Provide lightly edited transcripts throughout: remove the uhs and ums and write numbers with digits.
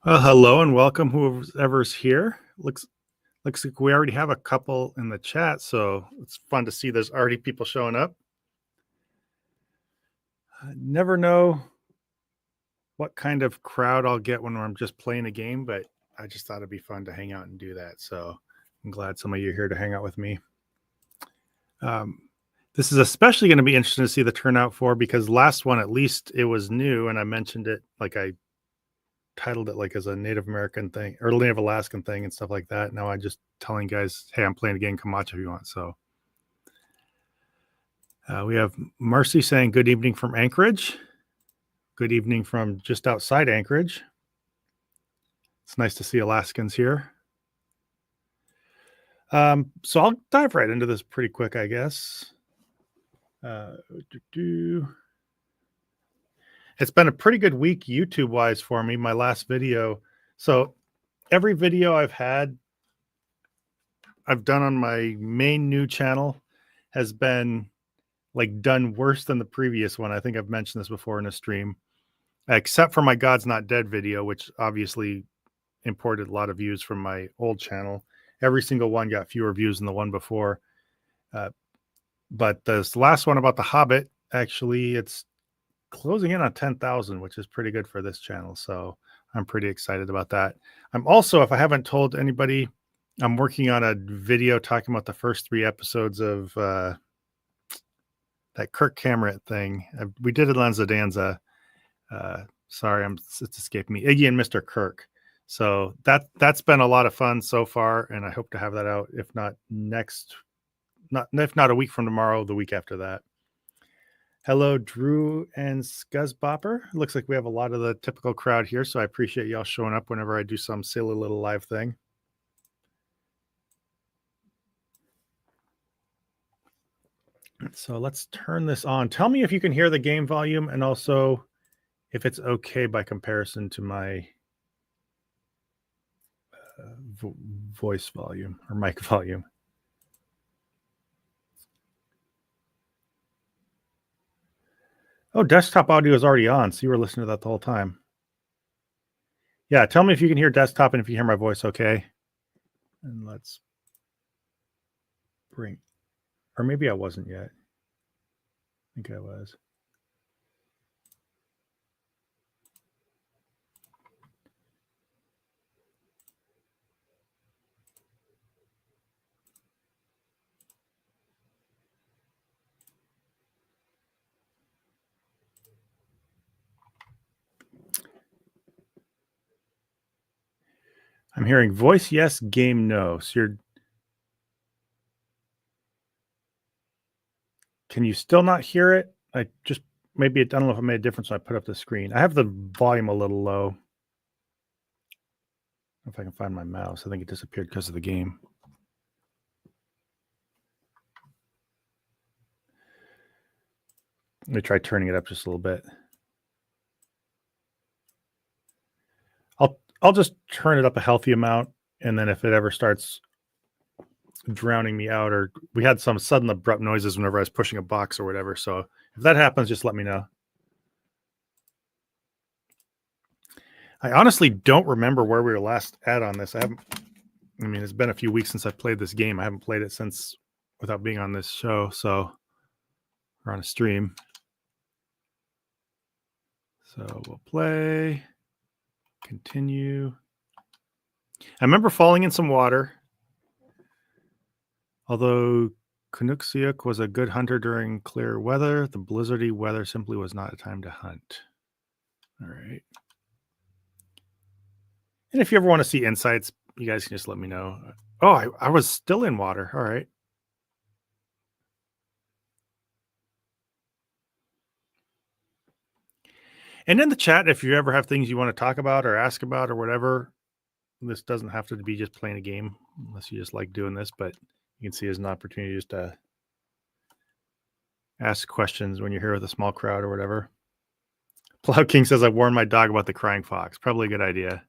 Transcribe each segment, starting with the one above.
Well, hello and welcome whoever's here. Looks like we already have a couple in the chat, so it's fun to see there's already people showing up. I never know what kind of crowd I'll get when I'm just playing a game, but I just thought it'd be fun to hang out and do that. So I'm glad some of you are here to hang out with me. This is especially going to be interesting to see the turnout for because last one, at least it was new, and I mentioned it like I titled it like as a Native American thing or Native Alaskan thing and stuff like that. Now I'm just telling guys, hey, I'm playing a game, come watch if you want. So we have Marcy saying good evening from Anchorage. Good evening from just outside Anchorage. It's nice to see Alaskans here. So I'll dive right into this pretty quick, I guess. It's been a pretty good week YouTube wise for me. My last video. So every video I've done on my main new channel has been like done worse than the previous one. I think I've mentioned this before in a stream, except for my God's Not Dead video, which obviously imported a lot of views from my old channel. Every single one got fewer views than the one before. But this last one about the Hobbit, actually, it's closing in on 10,000, which is pretty good for this channel. So I'm pretty excited about that. I'm also, if I haven't told anybody, I'm working on a video talking about the first 3 episodes of that Kirk Cameron thing. We did it on Zadanza. Sorry, it's escaped me. Iggy and Mr. Kirk. So that's been a lot of fun so far, and I hope to have that out. If not a week from tomorrow, the week after that. Hello, Drew and Scuzzbopper. Looks like we have a lot of the typical crowd here, so I appreciate y'all showing up whenever I do some silly little live thing. So let's turn this on. Tell me if you can hear the game volume and also if it's okay by comparison to my voice volume or mic volume. Oh, desktop audio is already on, so you were listening to that the whole time. Yeah, tell me if you can hear desktop and if you hear my voice okay. And let's bring, or maybe I wasn't yet. I think I was. I'm hearing voice yes, game no. So can you still not hear it? I don't know if it made a difference when I put up the screen. I have the volume a little low. If I can find my mouse, I think it disappeared because of the game. Let me try turning it up just a little bit. I'll just turn it up a healthy amount, and then if it ever starts drowning me out, or we had some sudden abrupt noises whenever I was pushing a box or whatever. So if that happens, just let me know. I honestly don't remember where we were last at on this. It's been a few weeks since I played this game. I haven't played it since without being on this show, or on a stream. So we'll play, continue. I remember falling in some water. Although Canucksiuk was a good hunter during clear weather, the blizzardy weather simply was not a time to hunt. All right. And if you ever want to see insights, you guys can just let me know. Oh, I was still in water. All right. And in the chat, if you ever have things you want to talk about or ask about or whatever, this doesn't have to be just playing a game unless you just like doing this, but you can see it as an opportunity just to ask questions when you're here with a small crowd or whatever. Plow King says, I warned my dog about the crying fox. Probably a good idea.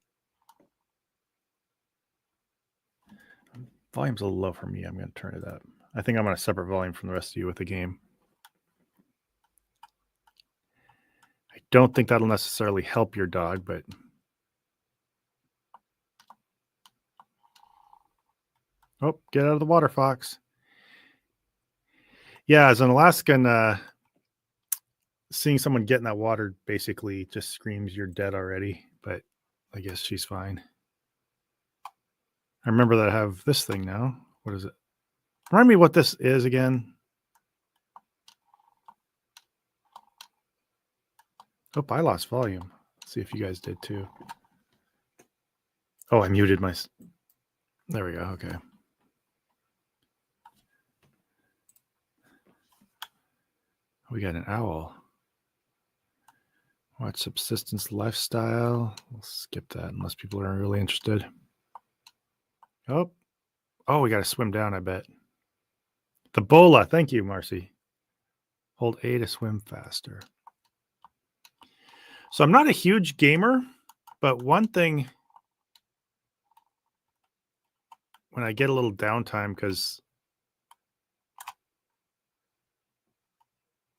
Volume's a little low for me. I'm going to turn it up. I think I'm on a separate volume from the rest of you with the game. I don't think that'll necessarily help your dog, but Oh, get out of the water, fox. Yeah, as an Alaskan, seeing someone get in that water basically just screams you're dead already, but I guess she's fine. I remember that I have this thing now. What is it? Remind me what this is again. Oh, I lost volume. Let's see if you guys did too. Oh, I muted my... There we go. Okay. We got an owl. Watch subsistence lifestyle. We'll skip that unless people are really interested. Oh, we got to swim down, I bet. The bola. Thank you, Marcy. Hold A to swim faster. So I'm not a huge gamer, but one thing when I get a little downtime, because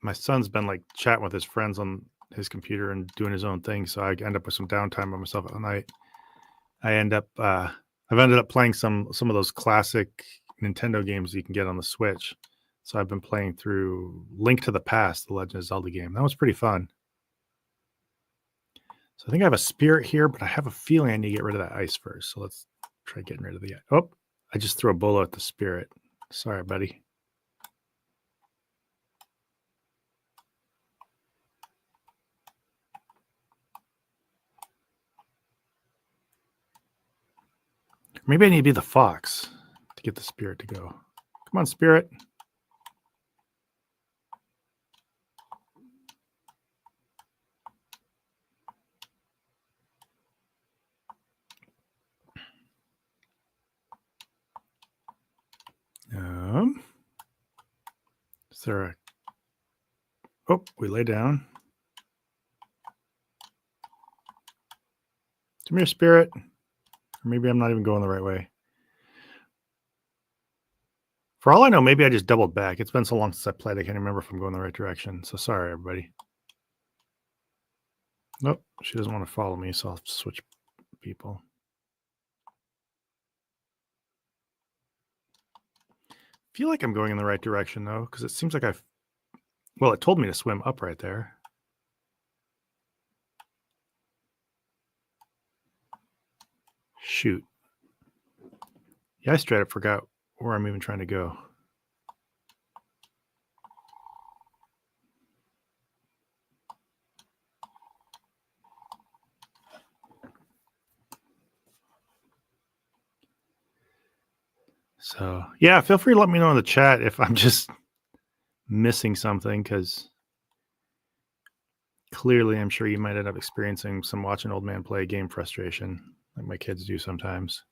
my son's been like chatting with his friends on his computer and doing his own thing, so I end up with some downtime by myself at night. I've ended up playing some of those classic Nintendo games you can get on the Switch. So I've been playing through Link to the Past, the Legend of Zelda game. That was pretty fun. So I think I have a spirit here, but I have a feeling I need to get rid of that ice first. So let's try getting rid of the... Oh, I just threw a bola at the spirit. Sorry, buddy. Maybe I need to be the fox to get the spirit to go. Come on, spirit. Is there a... Oh, we lay down. Come here, spirit. Or maybe I'm not even going the right way. For all I know, maybe I just doubled back. It's been so long since I played, I can't remember if I'm going the right direction. So sorry, everybody. Nope, she doesn't want to follow me, so I'll switch people. I feel like I'm going in the right direction, though, because it seems like well, it told me to swim up right there. Shoot. Yeah, I straight up forgot where I'm even trying to go. So, yeah, feel free to let me know in the chat if I'm just missing something, because clearly I'm sure you might end up experiencing some watching old man play game frustration, like my kids do sometimes.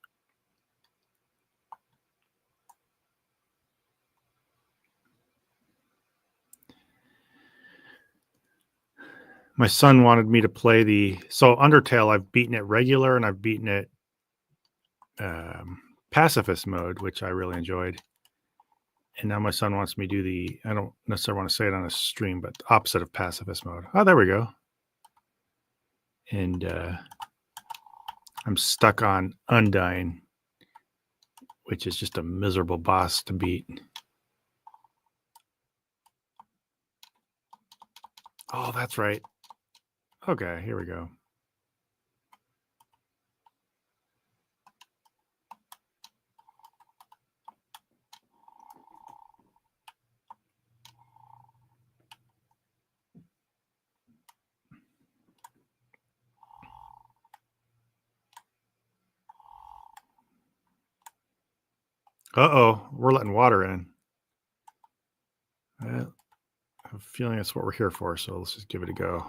My son wanted me to play so Undertale, I've beaten it regular and I've beaten it pacifist mode, which I really enjoyed. And now my son wants me to do I don't necessarily want to say it on a stream, but opposite of pacifist mode. Oh, there we go. And I'm stuck on Undyne, which is just a miserable boss to beat. Oh, that's right. Okay, here we go. Uh-oh, we're letting water in. I have a feeling that's what we're here for, so let's just give it a go.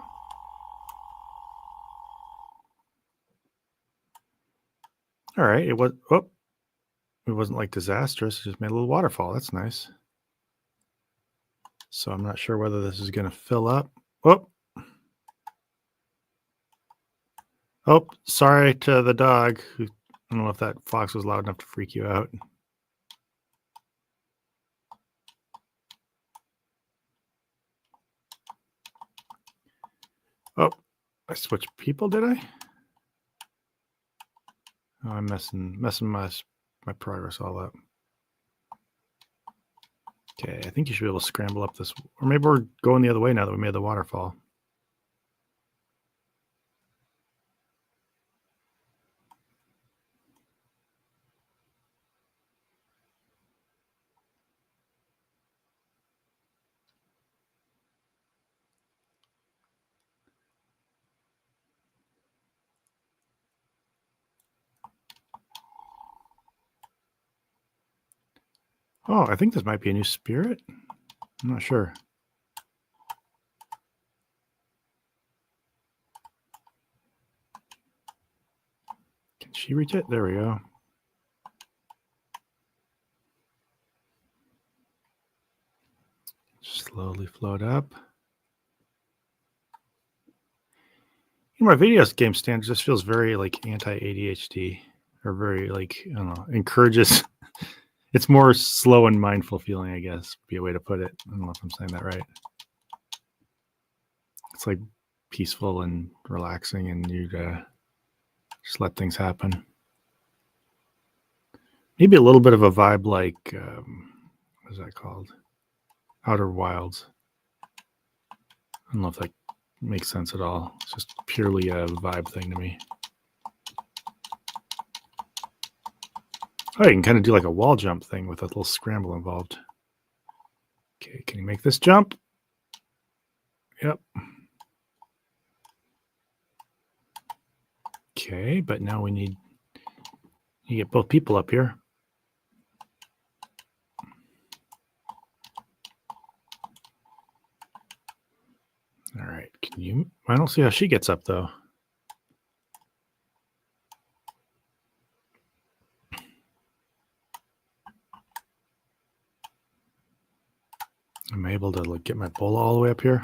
All right, it wasn't like disastrous. It just made a little waterfall. That's nice. So I'm not sure whether this is going to fill up. Oh, sorry to the dog. I don't know if that fox was loud enough to freak you out. Oh, I switched people, did I? Oh, I'm messing my progress all up. Okay, I think you should be able to scramble up this, or maybe we're going the other way now that we made the waterfall. Oh, I think this might be a new spirit. I'm not sure. Can she reach it? There we go. Slowly float up. My video game standard just feels very like anti-ADHD, or very like, I don't know, encourages. It's more slow and mindful feeling, I guess, would be a way to put it. I don't know if I'm saying that right. It's like peaceful and relaxing, and you just let things happen. Maybe a little bit of a vibe like, what is that called? Outer Wilds. I don't know if that makes sense at all. It's just purely a vibe thing to me. Oh, you can kind of do like a wall jump thing with a little scramble involved. Okay, can you make this jump? Yep. Okay, but now we need you get both people up here. All right, can you? I don't see how she gets up though. I'm able to like get my bola all the way up here.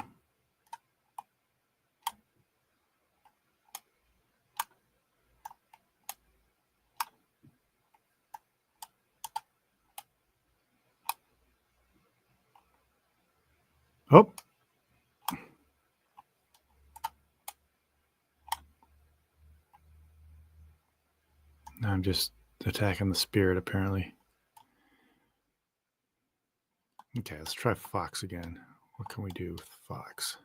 Oh. Now I'm just attacking the spirit, apparently. Okay, let's try Fox again. What can we do with Fox?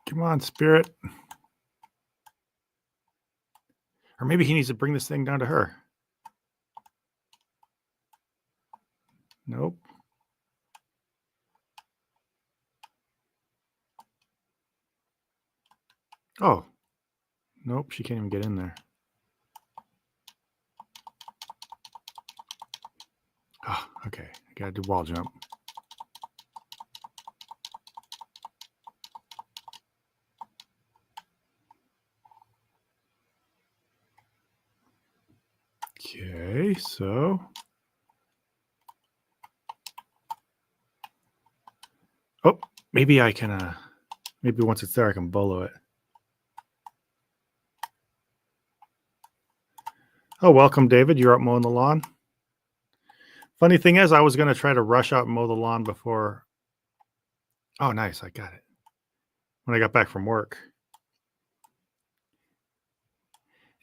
Come on, spirit. Or maybe he needs to bring this thing down to her. Nope. Oh. Nope, she can't even get in there. Oh, okay. I gotta do wall jump. Okay, so oh, maybe I can maybe once it's there I can bolo it. Oh, welcome, David. You're up mowing the lawn. Funny thing is, I was going to try to rush out and mow the lawn before. Oh, nice. I got it. When I got back from work.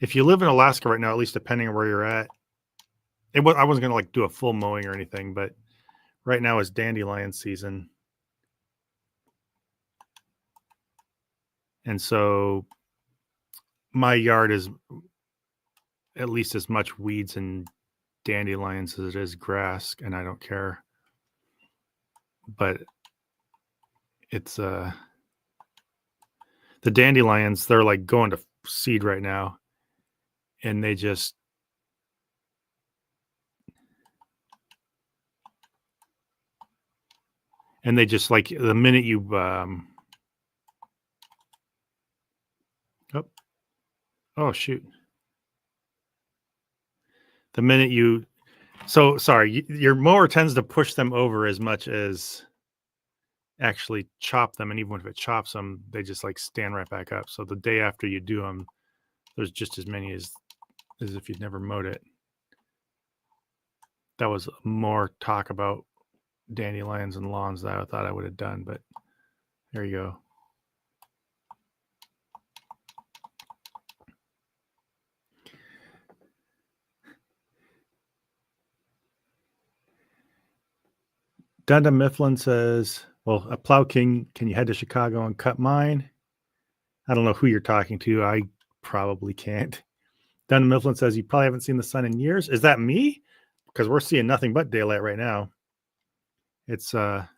If you live in Alaska right now, at least depending on where you're at, I wasn't going to like do a full mowing or anything, but right now is dandelion season. And so my yard is at least as much weeds and dandelions as it is grass, and I don't care. But it's the dandelions, they're like going to seed right now, and they just like the minute you oh shoot, the minute you so sorry, your mower tends to push them over as much as actually chop them, and even if it chops them, they just like stand right back up. So the day after you do them, there's just as many as if you'd never mowed it. That was more talk about dandelions and lawns that I thought I would have done, but there you go. Dunda Mifflin says, well, a Plow King, can you head to Chicago and cut mine? I don't know who you're talking to. I probably can't. Dunda Mifflin says, you probably haven't seen the sun in years. Is that me? Because we're seeing nothing but daylight right now. It's what?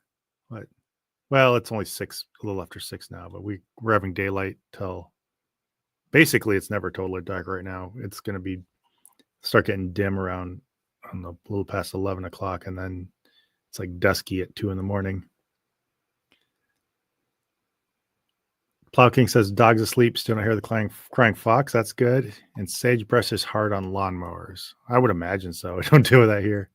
Well, it's only 6, a little after 6 now, but we're having daylight till basically it's never totally dark right now. It's going to start getting dim around on the little past 11 o'clock, and then it's like dusky at 2 in the morning. Plow King says, dogs asleep, still don't hear the crying fox. That's good. And sagebrush is hard on lawnmowers. I would imagine so. I don't deal with that here.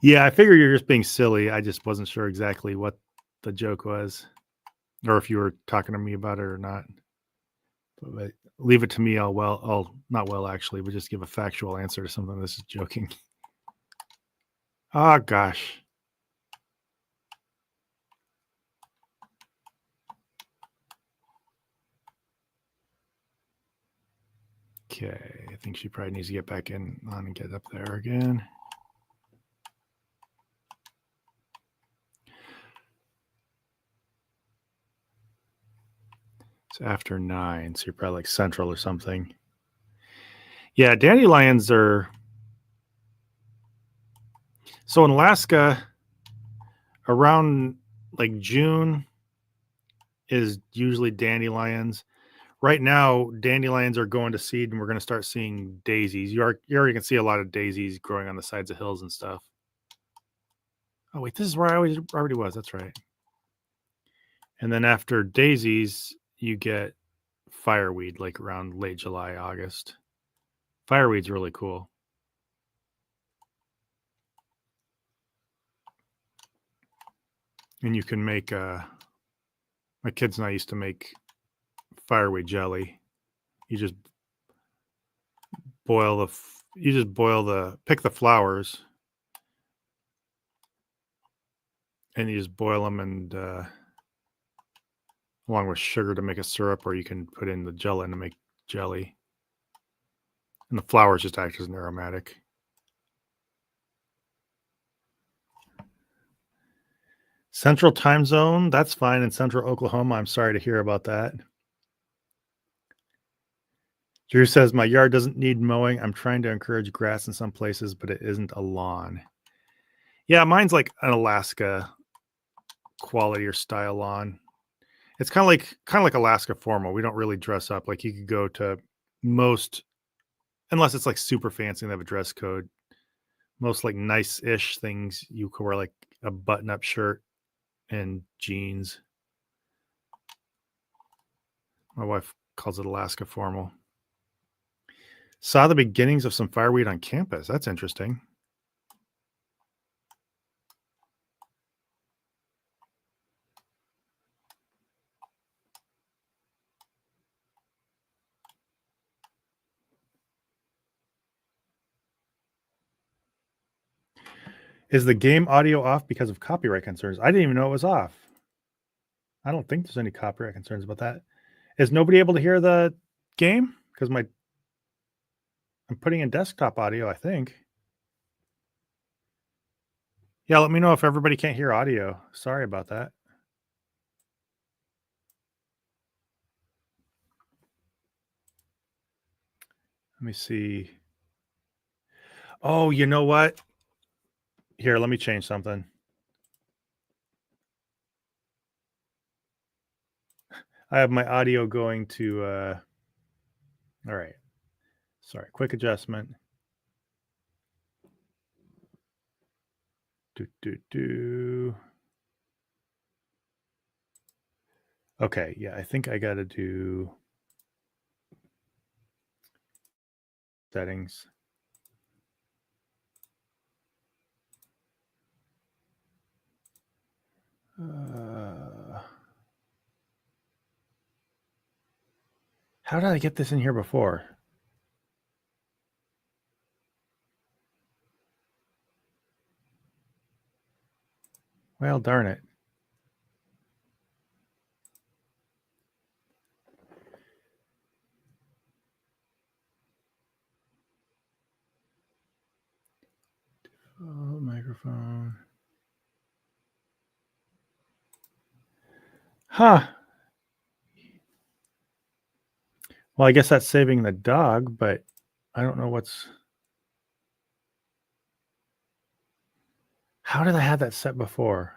Yeah, I figure you're just being silly. I just wasn't sure exactly what the joke was, or if you were talking to me about it or not. But leave it to me. I'll not well actually, but just give a factual answer to something. This is joking. Oh gosh. Okay, I think she probably needs to get back on and get up there again. It's after 9, so you're probably like Central or something. Yeah, dandelions are. So in Alaska, around like June is usually dandelions. Right now, dandelions are going to seed, and we're going to start seeing daisies. You already can see a lot of daisies growing on the sides of hills and stuff. Oh wait, this is where I already was. That's right. And then after daisies, you get fireweed, like around late July, August. Fireweed's really cool. And you can make my kids and I used to make fireweed jelly. You just pick the flowers and you just boil them, and along with sugar to make a syrup, or you can put in the gelatin to make jelly. And the flowers just act as an aromatic. Central time zone, that's fine in Central Oklahoma. I'm sorry to hear about that. Drew says, my yard doesn't need mowing. I'm trying to encourage grass in some places, but it isn't a lawn. Yeah, mine's like an Alaska quality or style lawn. It's kind of like Alaska formal. We don't really dress up. Like you could go to most, unless it's like super fancy and they have a dress code, most like nice-ish things you could wear like a button-up shirt and jeans. My wife calls it Alaska formal. Saw the beginnings of some fireweed on campus. That's interesting. Is the game audio off because of copyright concerns? I didn't even know it was off. I don't think there's any copyright concerns about that. Is nobody able to hear the game? Because I'm putting in desktop audio, I think. Yeah, let me know if everybody can't hear audio. Sorry about that. Let me see. Oh, you know what? Here, let me change something. I have my audio going to all right. Sorry, quick adjustment. Okay, yeah, I think I got to do settings. How did I get this in here before? Well, darn it. Oh, microphone. Huh. Well, I guess that's saving the dog, but I don't know what's... How did I have that set before?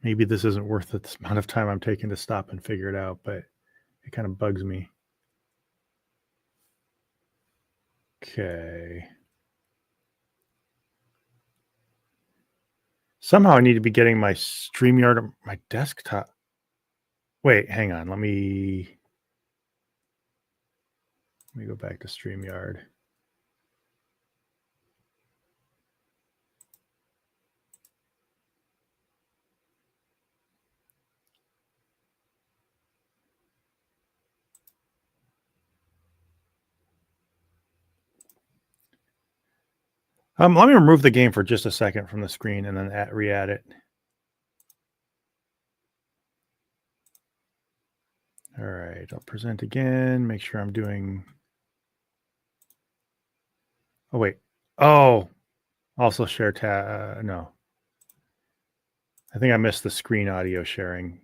Maybe this isn't worth the amount of time I'm taking to stop and figure it out, but it kind of bugs me. Okay. Somehow I need to be getting my StreamYard on my desktop. Wait, hang on. Let me go back to StreamYard. Let me remove the game for just a second from the screen and then re-add it. All right, I'll present again. Make sure I'm doing... Oh, wait. Oh, also share tab. No. I think I missed the screen audio sharing.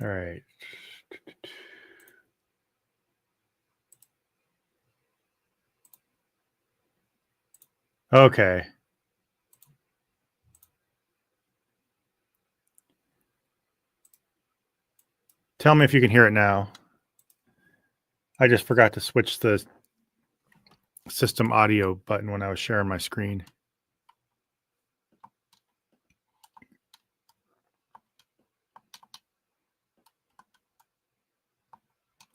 All right. Okay. Tell me if you can hear it now. I just forgot to switch the system audio button when I was sharing my screen.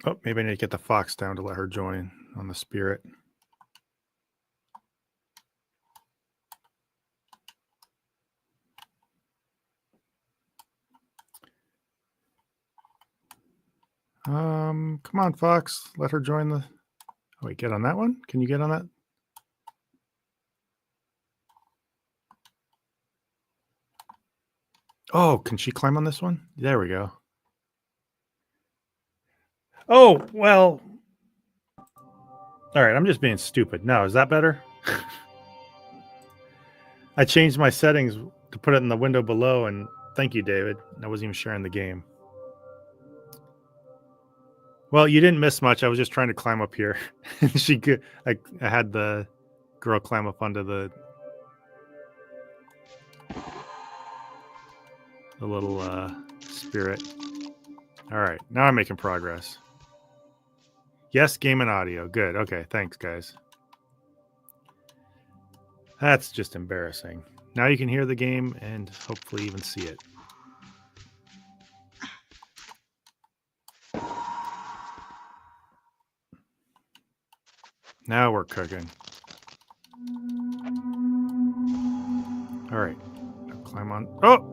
Oh, maybe I need to get the Fox down to let her join on the Spirit. Come on, Fox. Let her join the... Oh, wait, get on that one? Can you get on that? Oh, can she climb on this one? There we go. Oh, well... All right, I'm just being stupid. No, is that better? I changed my settings to put it in the window below, and thank you, David. I wasn't even sharing the game. Well, you didn't miss much. I was just trying to climb up here. I had the girl climb up onto the little Spirit. All right, now I'm making progress. Yes, game and audio. Good. Okay, thanks, guys. That's just embarrassing. Now you can hear the game and hopefully even see it. Now we're cooking. All right, now climb on. Oh!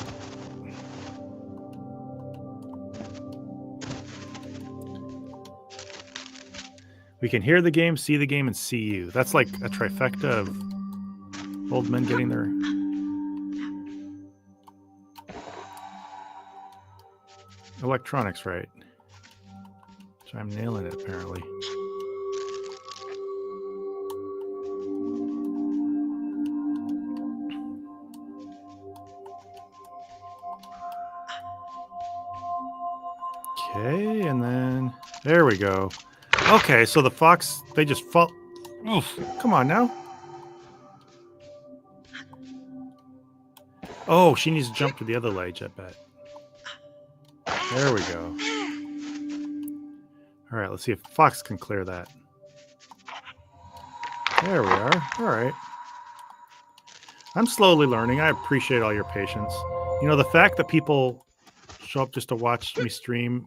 We can hear the game, see the game, and see you. That's like a trifecta of old men getting their... electronics right. So I'm nailing it, apparently. Okay, and then... There we go. Okay, so the Fox, they just fall... Oof, come on now. Oh, she needs to jump to the other ledge, I bet. There we go. All right, let's see if Fox can clear that. There we are. All right. I'm slowly learning. I appreciate all your patience. You know, the fact that people show up just to watch me stream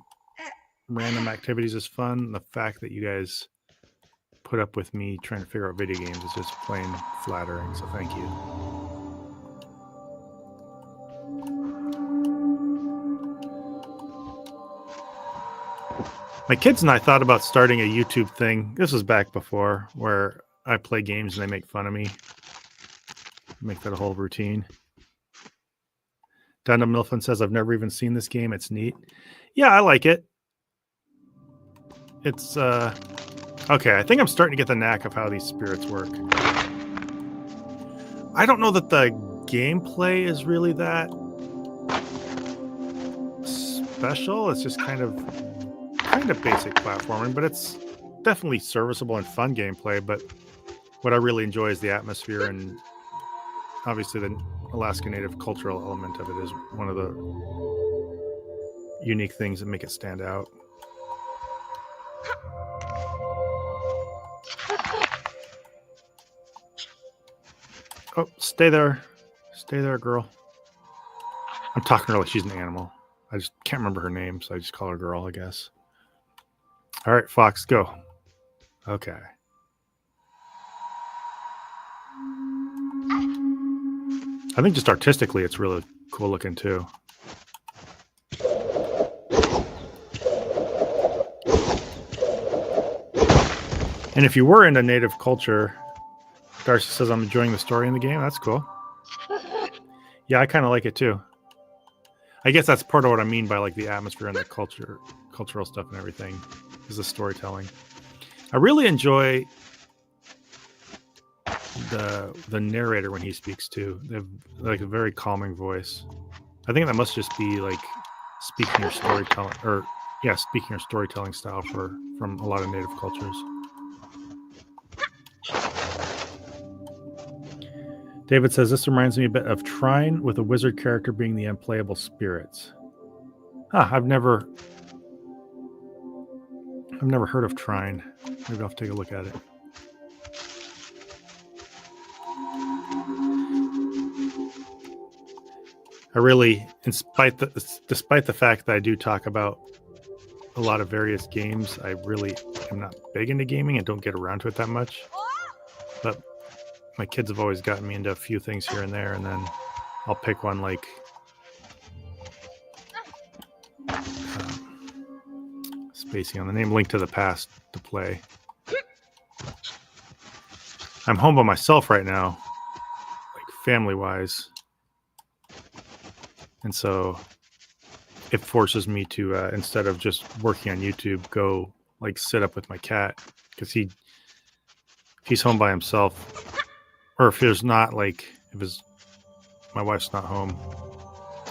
random activities is fun. The fact that you guys put up with me trying to figure out video games is just plain flattering, so thank you. My kids and I thought about starting a YouTube thing. This was back before, where I play games and they make fun of me. Make that a whole routine. Dundam Milfin says, I've never even seen this game. It's neat. Yeah, I like it. It's, okay, I think I'm starting to get the knack of how these spirits work. I don't know that the gameplay is really that special. It's just kind of basic platforming, but it's definitely serviceable and fun gameplay. But what I really enjoy is the atmosphere, and obviously the Alaska Native cultural element of it is one of the unique things that make it stand out. Oh, stay there. Stay there, girl. I'm talking to her like she's an animal. I just can't remember her name, so I just call her girl, I guess. All right, Fox, go. Okay. I think just artistically, it's really cool looking, too. And if you were into Native culture, Darcy says, I'm enjoying the story in the game. That's cool. Yeah, I kind of like it too. I guess that's part of what I mean by like the atmosphere and the cultural stuff and everything, is the storytelling. I really enjoy the narrator when he speaks too. They have like a very calming voice. I think that must just be like speaking your storytelling, or yeah, speaking your storytelling style from a lot of Native cultures. David says, this reminds me a bit of Trine, with a wizard character being the unplayable spirits. Huh, I've never heard of Trine. Maybe I'll have to take a look at it. I really, despite the fact that I do talk about a lot of various games, I really am not big into gaming and don't get around to it that much. But my kids have always gotten me into a few things here and there, and then I'll pick one like spacing on the name, Link to the Past, to play. I'm home by myself right now, like family-wise, and so it forces me to instead of just working on YouTube, go like sit up with my cat, because he's home by himself. Or if there's not, like, my wife's not home,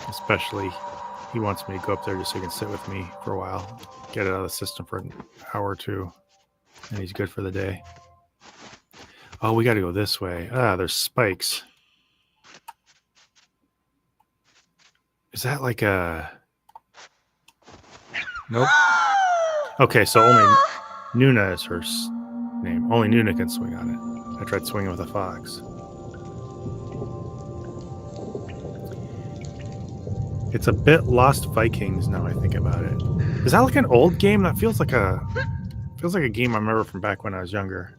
especially, he wants me to go up there just so he can sit with me for a while, get it out of the system for an hour or two, and he's good for the day. Oh, we got to go this way. Ah, there's spikes. Is that like a... Nope. Okay, so only Nuna is her name. Only Nuna can swing on it. I tried swinging with a fox. It's a bit Lost Vikings now I think about it. Is that like an old game? That feels like a game I remember from back when I was younger.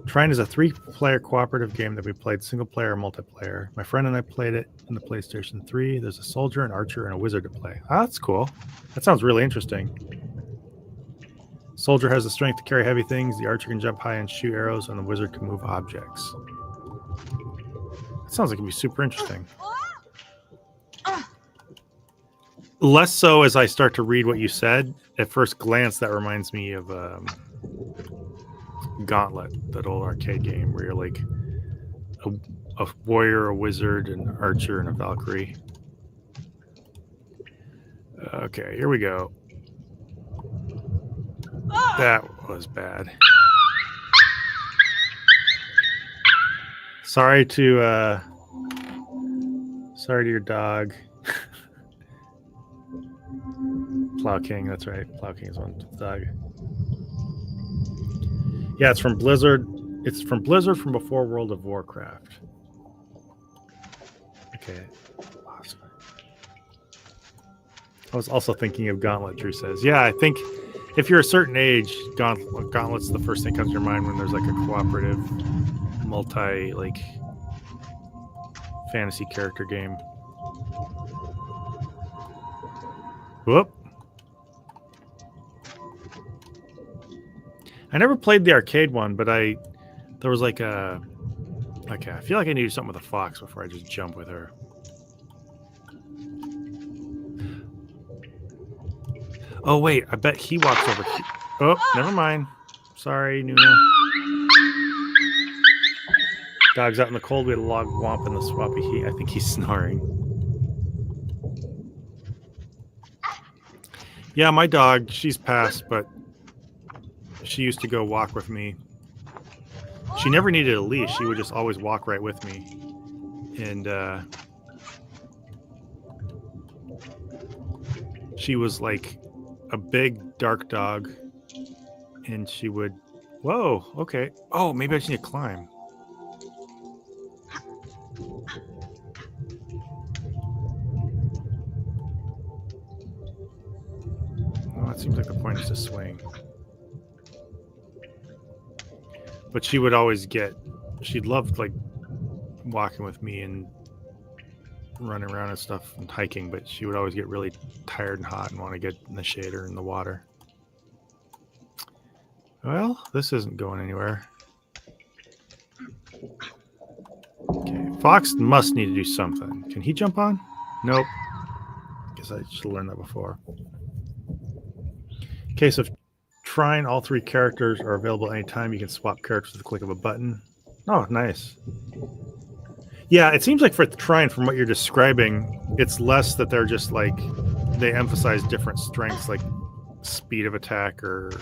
Trine is a 3-player cooperative game that we played single player or multiplayer. My friend and I played it on the PlayStation 3. There's a soldier, an archer, and a wizard to play. Oh, that's cool. That sounds really interesting. Soldier has the strength to carry heavy things, the archer can jump high and shoot arrows, and the wizard can move objects. That sounds like it'd be super interesting. Less so as I start to read what you said. At first glance, that reminds me of Gauntlet, that old arcade game where you're like a warrior, a wizard, an archer, and a Valkyrie. Okay, here we go. That was bad. Sorry to your dog. Plow King, that's right. Plow King is one dog. Yeah, it's from Blizzard. It's from Blizzard from before World of Warcraft. Okay. I was also thinking of Gauntlet, Drew says. Yeah, I think if you're a certain age, Gauntlet's the first thing that comes to your mind when there's like a cooperative, fantasy character game. Whoop. I never played the arcade one, but there was like a... Okay, I feel like I need to do something with a fox before I just jump with her. Oh, wait. I bet he walks over here. Oh, never mind. Sorry, Nuna. Dog's out in the cold. We had a log womp in the swampy heat. I think he's snoring. Yeah, my dog, she's passed, but she used to go walk with me. She never needed a leash. She would just always walk right with me. And she was like a big dark dog. And she would... Whoa, okay. Oh, maybe I just need to climb. Well, it seems like the point is to swing. But she would always get... She'd love, like, walking with me and running around and stuff and hiking, but she would always get really tired and hot and want to get in the shade or in the water. Well, this isn't going anywhere. Okay, Fox must need to do something. Can he jump on? Nope. Guess I should have learned that before. In case of trying, all 3 characters are available anytime. You can swap characters with the click of a button. Oh, nice. Yeah, it seems like for trying, from what you're describing, it's less that they're just like, they emphasize different strengths, like speed of attack or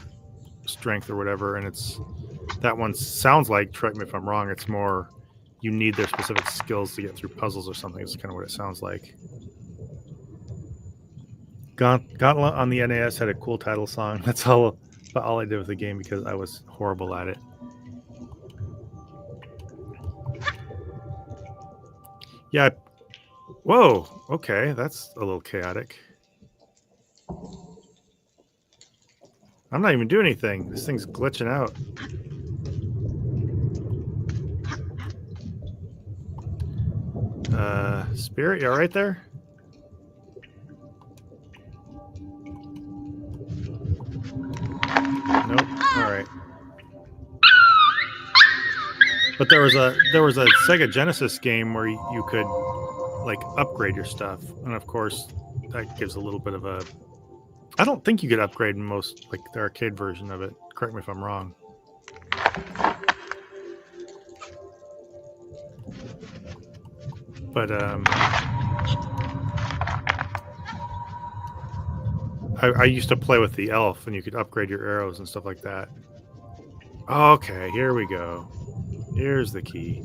strength or whatever, and it's that one sounds like, correct me if I'm wrong, it's more you need their specific skills to get through puzzles or something. It's kind of what it sounds like. Gauntlet on the NAS had a cool title song. That's all I did with the game because I was horrible at it. Yeah. Whoa. Okay, that's a little chaotic. I'm not even doing anything. This thing's glitching out. Spirit, you all right there? Nope. All right. But there was a Sega Genesis game where you could like upgrade your stuff, and of course that gives a little bit of a... I don't think you could upgrade in most, like the arcade version of it. Correct me if I'm wrong. But I used to play with the elf, and you could upgrade your arrows and stuff like that. Okay, here we go. Here's the key.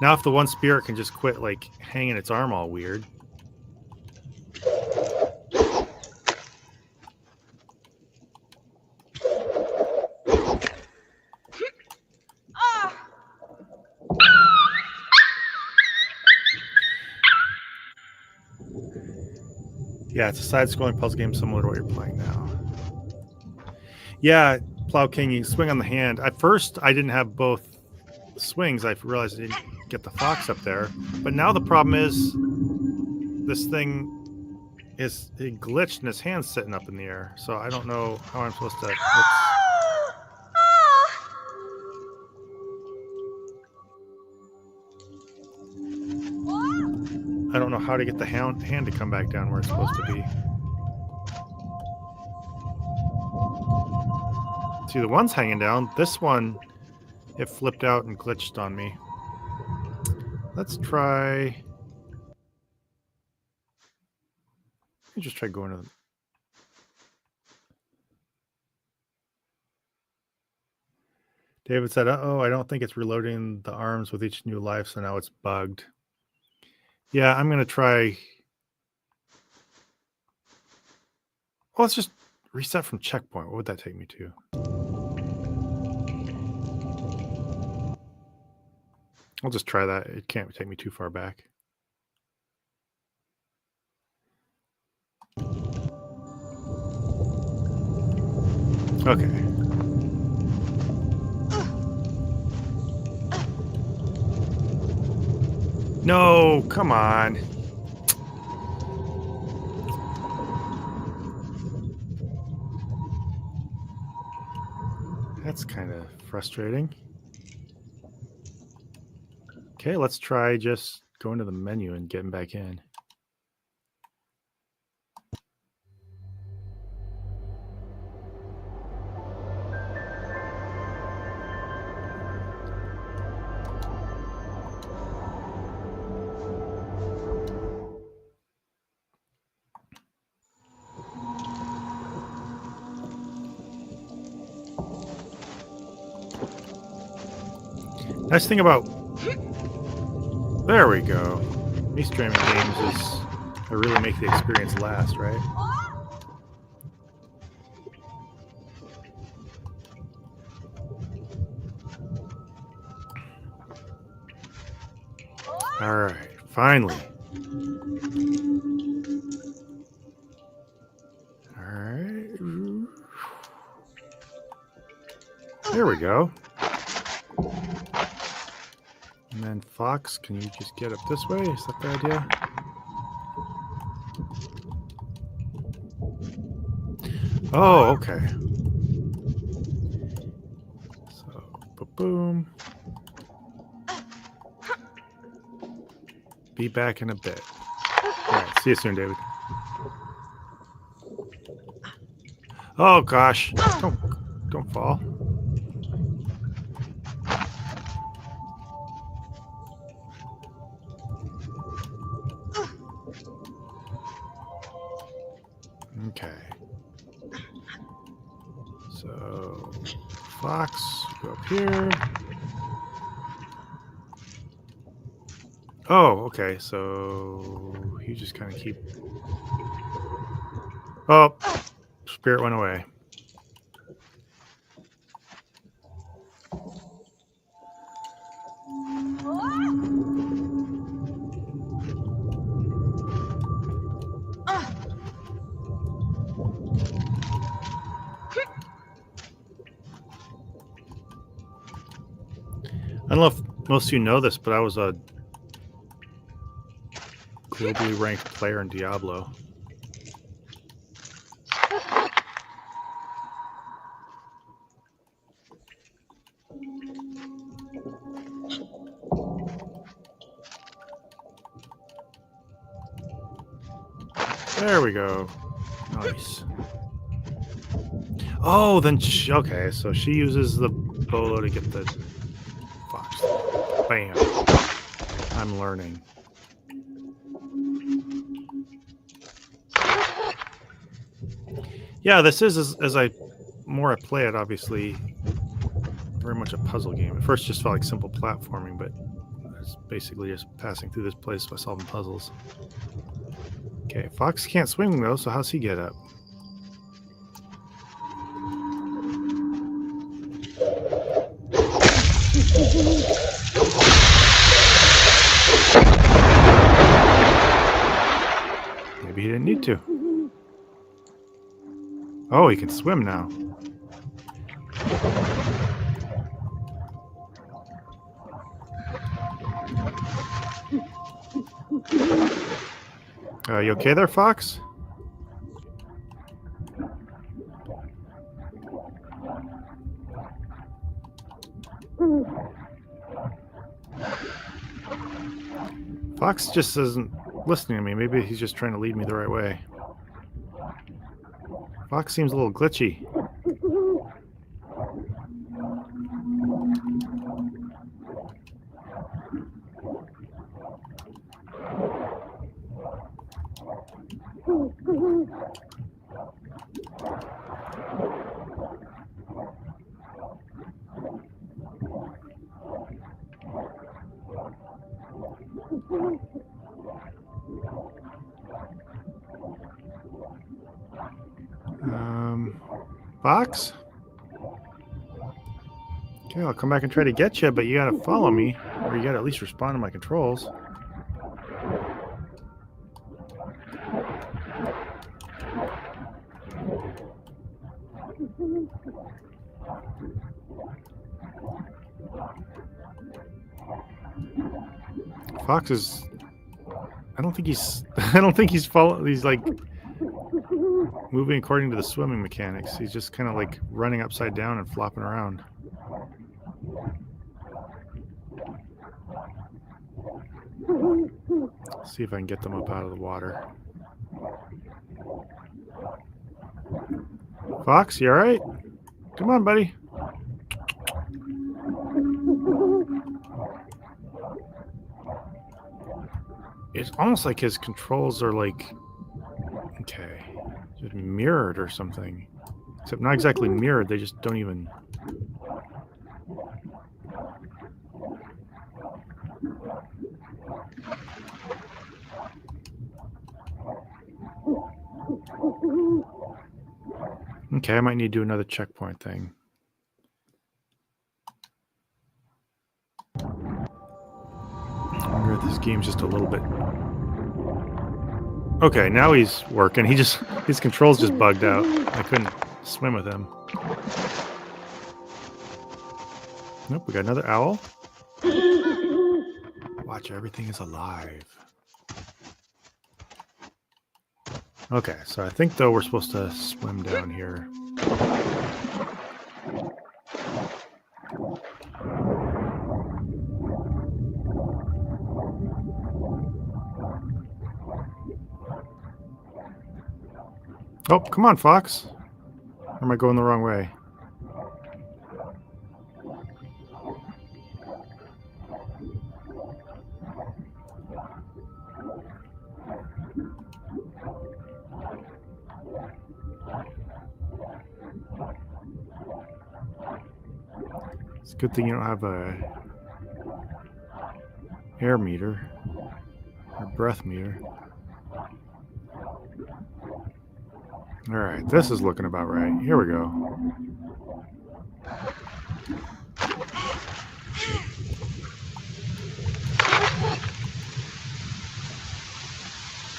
Now, if the one spirit can just quit, like, hanging its arm all weird. Yeah, it's a side-scrolling puzzle game similar to what you're playing now. Yeah, Plow King, you swing on the hand. At first, I didn't have both swings. I realized I didn't get the fox up there. But now the problem is this thing is glitched and his hand's sitting up in the air. So I don't know how I'm supposed to... I don't know how to get the hand to come back down where it's supposed to be. See, the one's hanging down. This one, it flipped out and glitched on me. Let's try... Let me just try going to... David said, uh-oh, I don't think it's reloading the arms with each new life, so now it's bugged. Yeah, I'm going to try... Well, let's just reset from checkpoint. What would that take me to? I'll just try that. It can't take me too far back. Okay. No, come on. That's kind of frustrating. Okay, let's try just going to the menu and getting back in. Nice thing about... There we go. Me streaming games is... I really make the experience last, right? Alright, finally. Alright. There we go. And then Fox, can you just get up this way? Is that the idea? Oh, okay. So, boom. Be back in a bit. All right, see you soon, David. Oh gosh, don't fall. Okay. So, Fox, go up here. Oh, okay. So you just kind of keep. Oh, spirit went away. I don't know if most of you know this, but I was a globally ranked player in Diablo. There we go. Nice. Oh, then okay, so she uses the bolo to get the fox. Bam. I'm learning. Yeah, this is as I play it, obviously, very much a puzzle game. At first, just felt like simple platforming, but it's basically just passing through this place by solving puzzles. Okay, Fox can't swing though, so how's he get up? Maybe he didn't need to. Oh, he can swim now. You okay there, Fox? Fox just isn't listening to me. Maybe he's just trying to lead me the right way. Fox seems a little glitchy. Fox? Okay, I'll come back and try to get you, but you gotta follow me, or you gotta at least respond to my controls. Fox is... I don't think he's following... He's like... moving according to the swimming mechanics. He's just kind of like running upside down and flopping around. See if I can get them up out of the water. Fox, you alright? Come on, buddy. It's almost like his controls are like... Okay. Just mirrored or something. Except not exactly mirrored, they just don't even... Okay, I might need to do another checkpoint thing. I wonder if this game's just a little bit... Okay, now he's working. His controls just bugged out. I couldn't swim with him. Nope, we got another owl. Watch, everything is alive. Okay, so I think, though, we're supposed to swim down here. Oh, come on, Fox. Or am I going the wrong way? It's a good thing you don't have a air meter or breath meter. All right, this is looking about right. Here we go.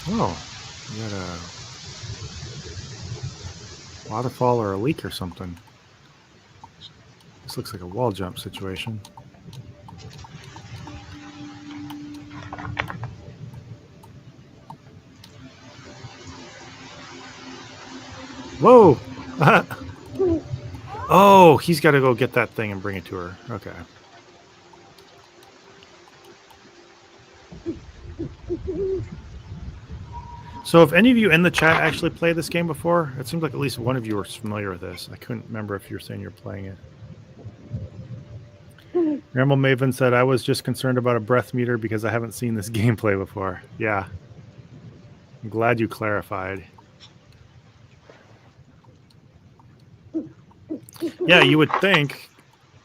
Oh, we got a waterfall or a leak or something. This looks like a wall jump situation. Whoa! Oh, he's got to go get that thing and bring it to her. Okay. So if any of you in the chat actually played this game before, it seems like at least one of you are familiar with this. I couldn't remember if you were saying you're playing it. Ramble Maven said, I was just concerned about a breath meter because I haven't seen this gameplay before. Yeah. I'm glad you clarified. Yeah, you would think,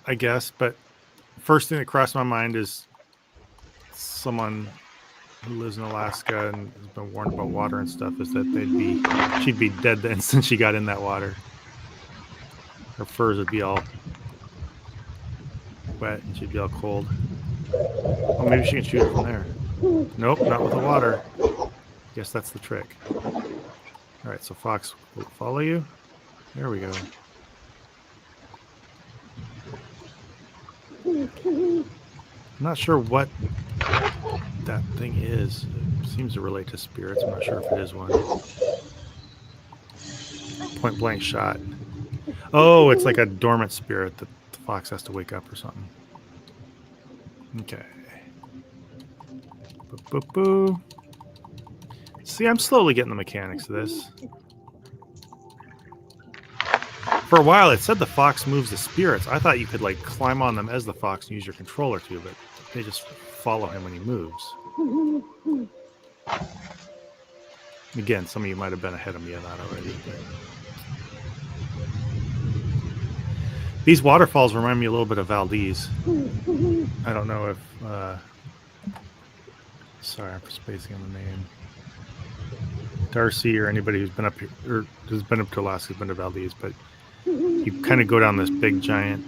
I guess, but first thing that crossed my mind is someone who lives in Alaska and has been warned about water and stuff is that she'd be dead the instant she got in that water. Her furs would be all wet and she'd be all cold. Oh, maybe she can shoot it from there. Nope, not with the water. Guess that's the trick. Alright, so Fox will follow you. There we go. I'm not sure what that thing is. It seems to relate to spirits. I'm not sure if it is one. Point blank shot. Oh, it's like a dormant spirit that the fox has to wake up or something. Okay. Boo, boo, boo. See, I'm slowly getting the mechanics of this. For a while, it said the fox moves the spirits. I thought you could like climb on them as the fox and use your controller too, but they just follow him when he moves. Again, some of you might have been ahead of me on that already. But... these waterfalls remind me a little bit of Valdez. I don't know if... sorry, I'm spacing on the name. Darcy or anybody who's been up here, or who's been up to Alaska has been to Valdez, but you kind of go down this big giant...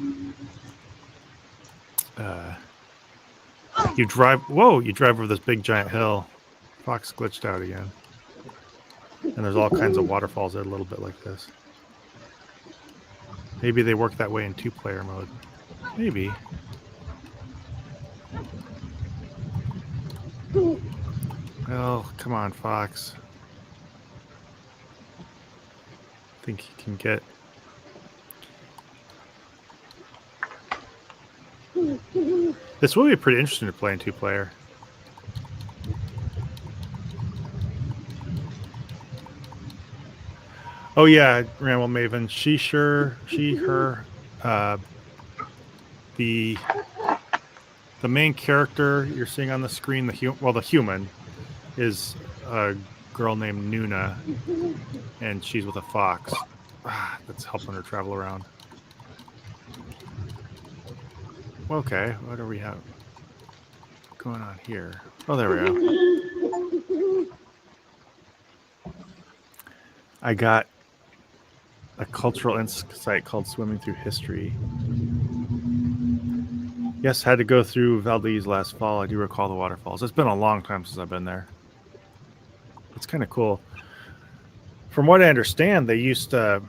you drive over this big giant hill. Fox glitched out again. And there's all kinds of waterfalls that are a little bit like this. Maybe they work that way in two-player mode. Maybe. Well, come on, Fox. I think he can get... this will be pretty interesting to play in two-player. Oh yeah, Ramble Maven. She, her. The main character you're seeing on the screen, the human, is a girl named Nuna, and she's with a fox that's helping her travel around. Okay, what do we have going on here? Oh, there we go. I got a cultural insight called Swimming Through History. Yes, had to go through Valdez last fall. I do recall the waterfalls. It's been a long time since I've been there. It's kind of cool. From what I understand, they used to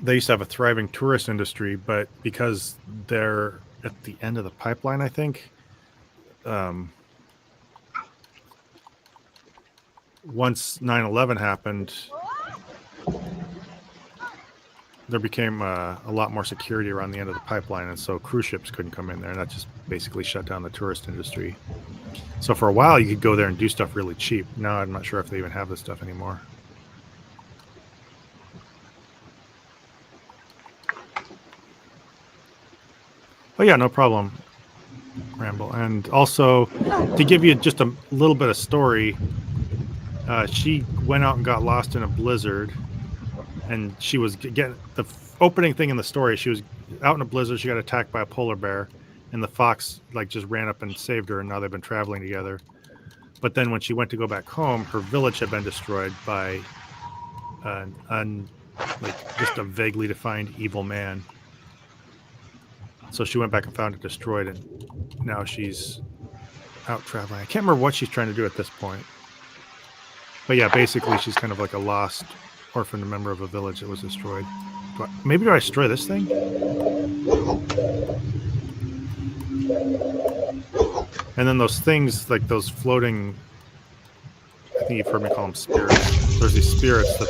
have a thriving tourist industry, but because they're at the end of the pipeline, I think, once 9/11 happened, there became a lot more security around the end of the pipeline, and so cruise ships couldn't come in there, and that just basically shut down the tourist industry. So for a while, you could go there and do stuff really cheap. Now I'm not sure if they even have this stuff anymore. But yeah, no problem, Ramble. And also, to give you just a little bit of story, she went out and got lost in a blizzard, and she was getting the opening thing in the story. She was out in a blizzard. She got attacked by a polar bear, and the fox like just ran up and saved her. And now they've been traveling together. But then when she went to go back home, her village had been destroyed by just a vaguely defined evil man. So she went back and found it destroyed, and now she's out traveling. I can't remember what she's trying to do at this point. But yeah, basically she's kind of like a lost orphan member of a village that was destroyed. Maybe do I destroy this thing? And then those things, like those floating, I think you've heard me call them spirits. There's these spirits that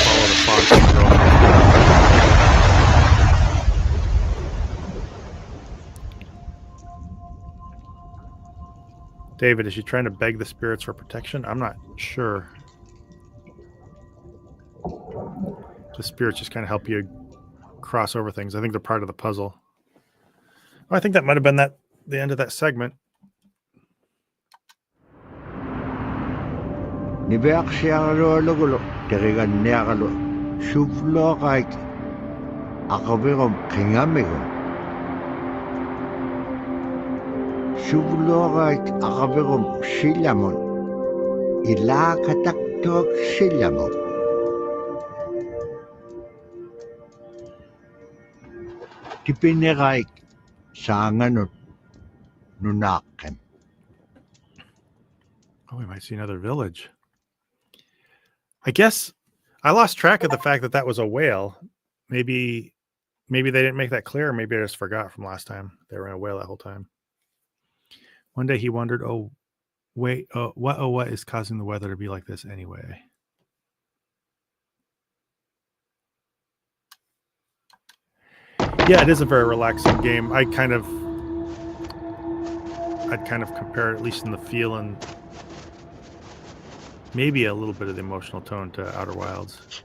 follow the fox and girl. David, is she trying to beg the spirits for protection? I'm not sure. The spirits just kind of help you cross over things. I think they're part of the puzzle. Well, I think that might have been the end of that segment. Suvlorait akaverum silamon. Ilakataktok silamon. Tipinerait sanganut nunaken. Oh, we might see another village. I guess I lost track of the fact that was a whale. Maybe they didn't make that clear. Maybe I just forgot from last time. They were in a whale that whole time. One day he wondered, what is causing the weather to be like this anyway? Yeah, it is a very relaxing game. I'd kind of compare it, at least in the feel and maybe a little bit of the emotional tone, to Outer Wilds.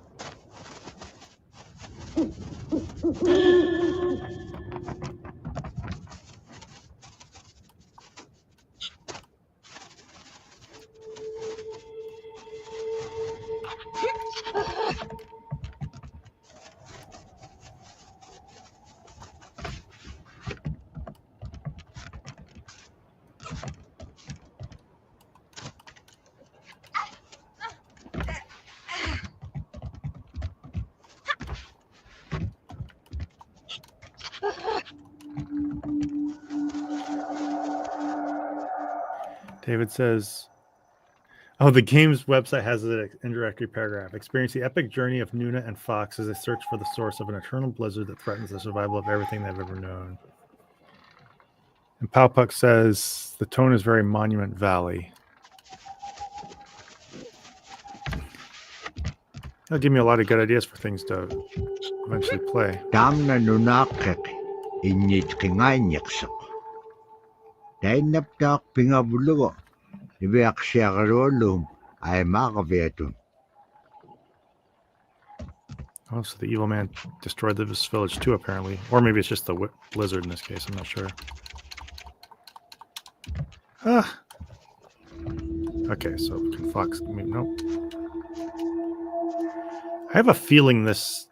David says, the game's website has an introductory paragraph. Experience the epic journey of Nuna and Fox as they search for the source of an eternal blizzard that threatens the survival of everything they've ever known. And Palpuck says, the tone is very Monument Valley. That'll give me a lot of good ideas for things to eventually play. Damna nunakek init kingainyaksok. Dainaptak pingabulugo. Ibiak siyakarolum ay makaviatun. Oh, so the evil man destroyed this village too, apparently. Or maybe it's just the blizzard in this case. I'm not sure. Okay, so can Fox... Nope. I have a feeling this...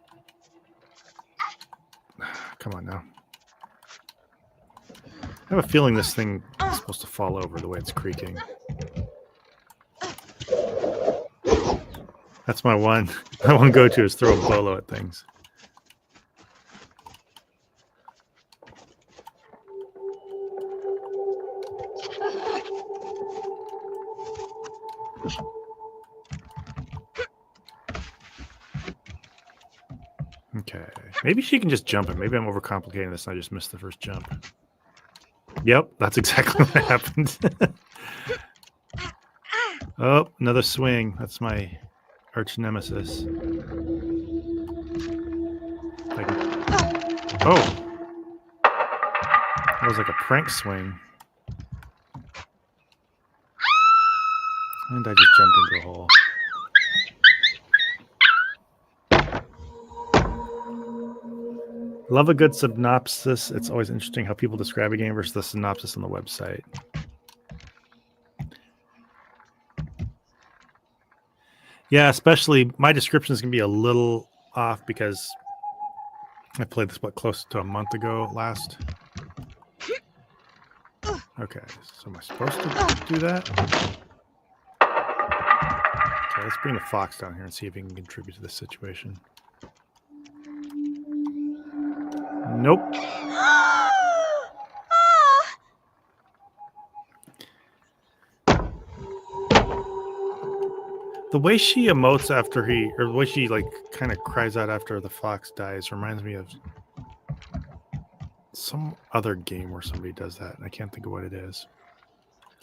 Come on now. I have a feeling this thing is supposed to fall over the way it's creaking. That's my one. My one go-to is throw a bolo at things. Okay. Maybe she can just jump it. Maybe I'm overcomplicating this and I just missed the first jump. Yep, that's exactly what happened. Oh, another swing. That's my arch nemesis. Oh. That was like a prank swing. And I just jumped into a hole. Love a good synopsis. It's always interesting how people describe a game versus the synopsis on the website. Yeah, especially my descriptions can be a little off because I played this close to a month ago last. Okay, so am I supposed to do that? Okay, let's bring the fox down here and see if he can contribute to this situation. Nope. The way she emotes after or the way she like kind of cries out after the fox dies reminds me of some other game where somebody does that, and I can't think of what it is.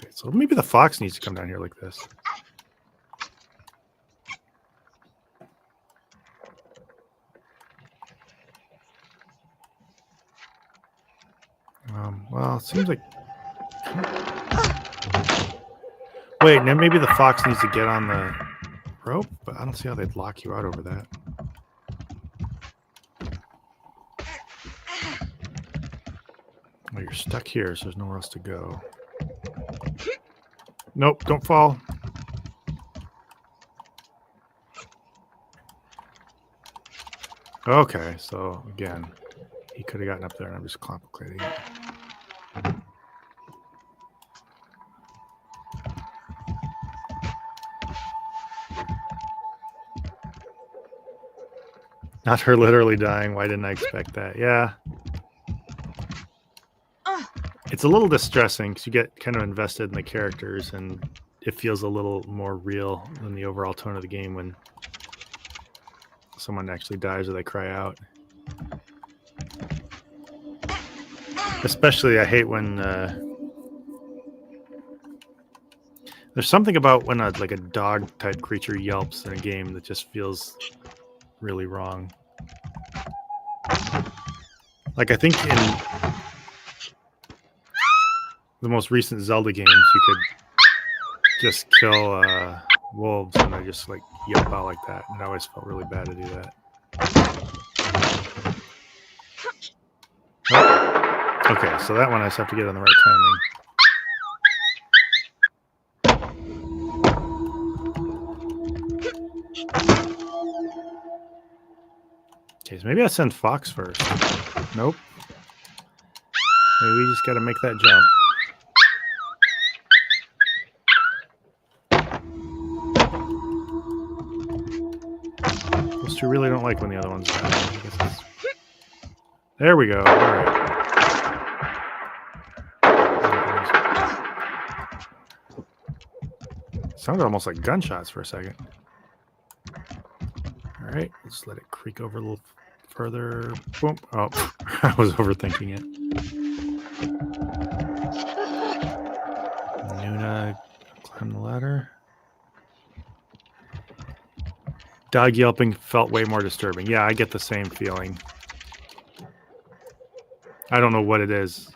Okay, so maybe the fox needs to come down here like this. Well, it seems like... Wait, now maybe the fox needs to get on the rope, but I don't see how they'd lock you out over that. Well, you're stuck here, so there's nowhere else to go. Nope, don't fall. Okay, so again, he could have gotten up there and I'm just complicating it. Not her literally dying. Why didn't I expect that? Yeah. It's a little distressing because you get kind of invested in the characters and it feels a little more real than the overall tone of the game when someone actually dies or they cry out. Especially, I hate when there's something about when a dog type creature yelps in a game that just feels really wrong. Like, I think in the most recent Zelda games, you could just kill wolves and they just like yelp out like that, and I always felt really bad to do that. Oh. Okay, so that one I just have to get on the right timing. Okay, so maybe I send Fox first. Nope. Maybe we just got to make that jump. Those two really don't like when the other one's down. There we go. All right. Sounded almost like gunshots for a second. All right, let's let it creak over a little further. Boom. Oh, I was overthinking it. Nuna, climb the ladder. Dog yelping felt way more disturbing. Yeah, I get the same feeling. I don't know what it is.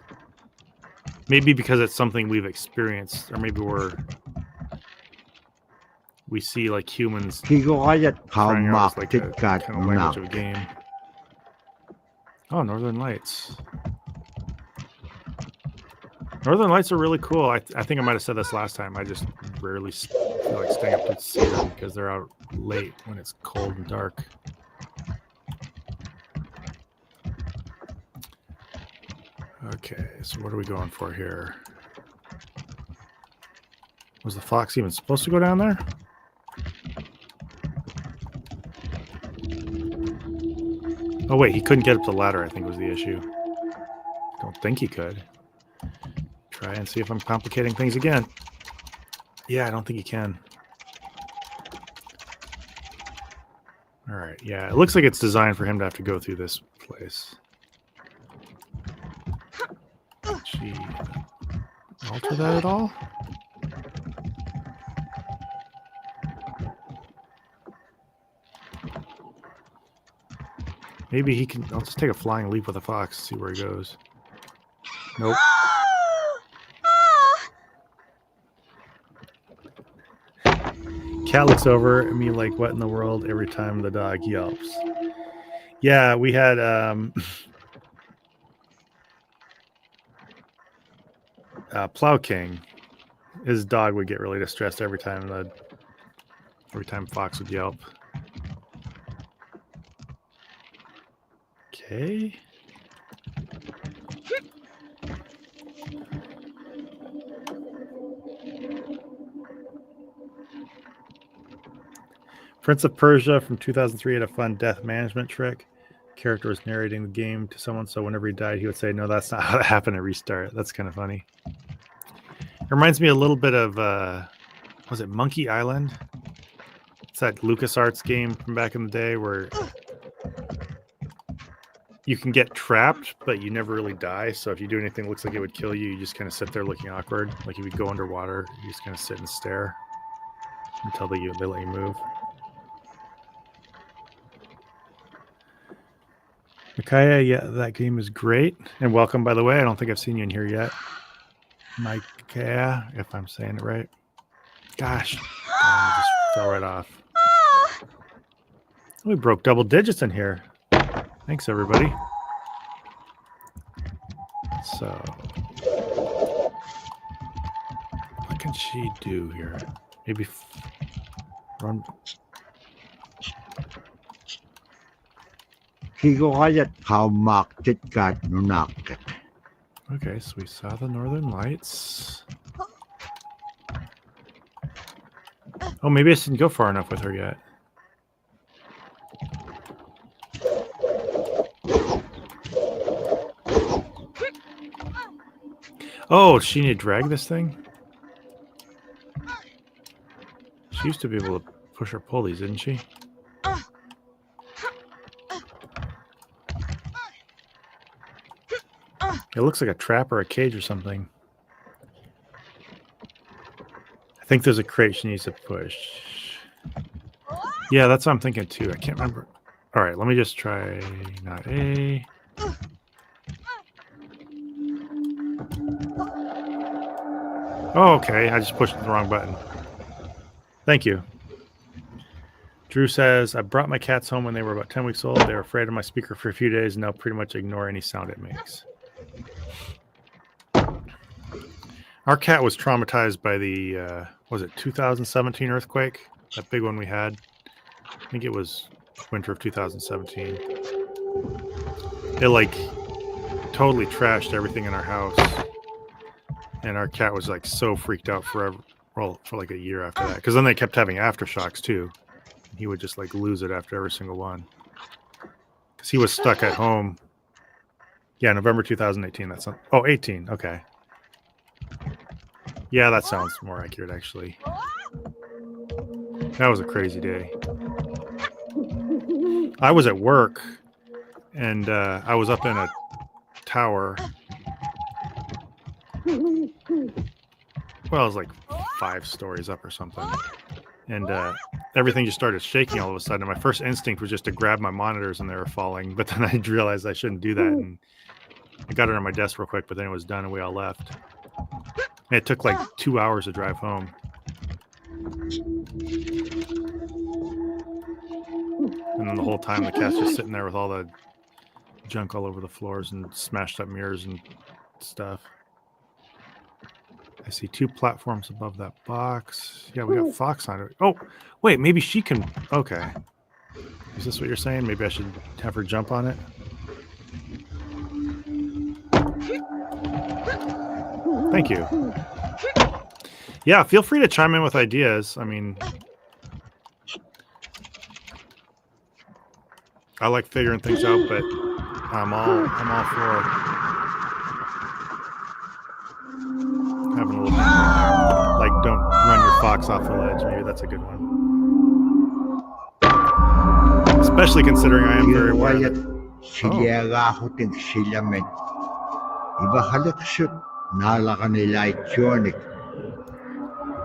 Maybe because it's something we've experienced, or maybe we see like humans crying out like a kind of language of a game. Oh, Northern Lights. Northern Lights are really cool. I think I might have said this last time. I just rarely feel like staying up to see them because they're out late when it's cold and dark. Okay, so what are we going for here? Was the fox even supposed to go down there? Oh, wait, he couldn't get up the ladder, I think was the issue. Don't think he could. Try and see if I'm complicating things again. Yeah, I don't think he can. All right, yeah, it looks like it's designed for him to have to go through this place. Did she alter that at all? Maybe he can... I'll just take a flying leap with a fox, see where he goes. Nope. Cat looks over at me like, what in the world, every time the dog yelps. Yeah, we had... Plow King. His dog would get really distressed every time Fox would yelp. Okay. Prince of Persia from 2003 had a fun death management trick. Character was narrating the game to someone, so whenever he died, he would say, "No, that's not how it happened," and restart. That's kind of funny. It reminds me a little bit of, was it Monkey Island? It's that LucasArts game from back in the day where you can get trapped, but you never really die. So if you do anything that looks like it would kill you, you just kind of sit there looking awkward. Like if you go underwater, you just kind of sit and stare until they let you move. Micaiah, yeah, that game is great. And welcome, by the way. I don't think I've seen you in here yet. Micaiah, if I'm saying it right. Gosh, I just fell right off. We broke double digits in here. Thanks, everybody. So, what can she do here? Maybe run. Okay, so we saw the northern lights. Oh, maybe I didn't go far enough with her yet. Oh, does she need to drag this thing? She used to be able to push or pull these, didn't she? It looks like a trap or a cage or something. I think there's a crate she needs to push. Yeah, that's what I'm thinking too. I can't remember. All right, let me just try not A. Oh, okay. I just pushed the wrong button. Thank you. Drew says, I brought my cats home when they were about 10 weeks old. They were afraid of my speaker for a few days and now pretty much ignore any sound it makes. Our cat was traumatized by the, was it 2017 earthquake? That big one we had. I think it was winter of 2017. It like totally trashed everything in our house. And our cat was like so freaked out forever. Well, for like a year after that. Because then they kept having aftershocks too. He would just like lose it after every single one. Because he was stuck at home. Yeah, November 2018. That's not, oh, 18. Okay. Yeah, that sounds more accurate actually. That was a crazy day. I was at work and I was up in a tower. Well, it was like 5 stories up or something. And everything just started shaking all of a sudden. And my first instinct was just to grab my monitors and they were falling. But then I realized I shouldn't do that. And I got it on my desk real quick, but then it was done and we all left. And it took like 2 hours to drive home. And then the whole time the cat's just sitting there with all the junk all over the floors and smashed up mirrors and stuff. I see 2 platforms above that box. Yeah, we got Fox on it. Oh, wait, maybe she can... Okay. Is this what you're saying? Maybe I should have her jump on it? Thank you. Yeah, feel free to chime in with ideas. I mean... I like figuring things out, but I'm all for having a little bit there. Like, don't run your fox off the ledge. Maybe that's a good one. Especially considering I am very aware Kiruayat that siliyagahuting silamen. Iba halaksut nalaka nila ityonik.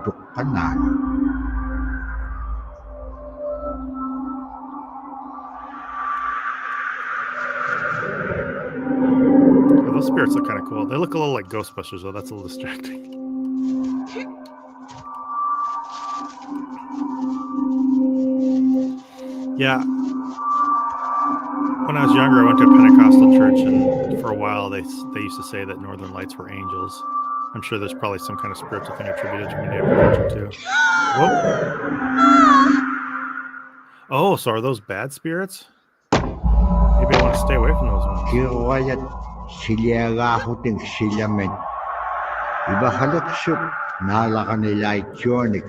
Tukkanan. those spirits look kind of cool. They look a little like Ghostbusters, though. That's a little distracting. Yeah. When I was younger, I went to a Pentecostal church, and for a while they used to say that Northern Lights were angels. I'm sure there's probably some kind of spiritual thing attributed to medieval culture too. Whoop. Oh, so are those bad spirits? Maybe I want to stay away from those ones. Kiruayat siliyagahuting silamen. Iba halaksut nalaka nila ityonik.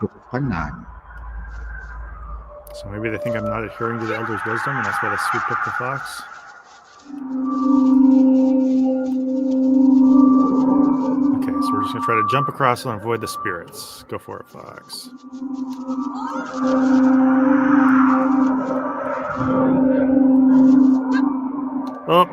Tukkanan. So maybe they think I'm not adhering to the elder's wisdom, and that's why they swooped up the fox. Okay, so we're just gonna try to jump across and avoid the spirits. Go for it, fox. Oh.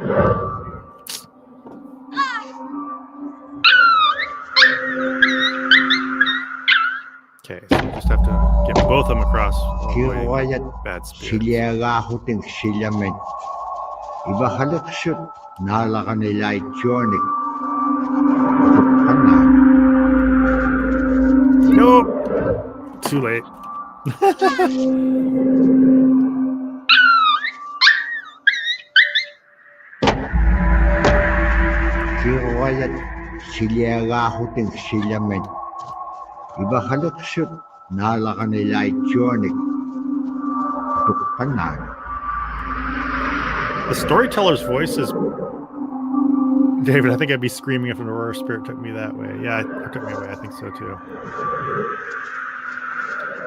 Okay, so we just have to get both of them across. Kiruayat Bad spirits. siliyagahuting silamen. Iba halaksut nalaka nila ityonik. Tukkanan. Nope. Too late. Kiruayat siliyagahuting silamen. Iba halaksut nalaka nila ityonik. Tukkanan. The storyteller's voice is... David, I think I'd be screaming if an Aurora spirit took me that way. Yeah, it took me away. I think so too.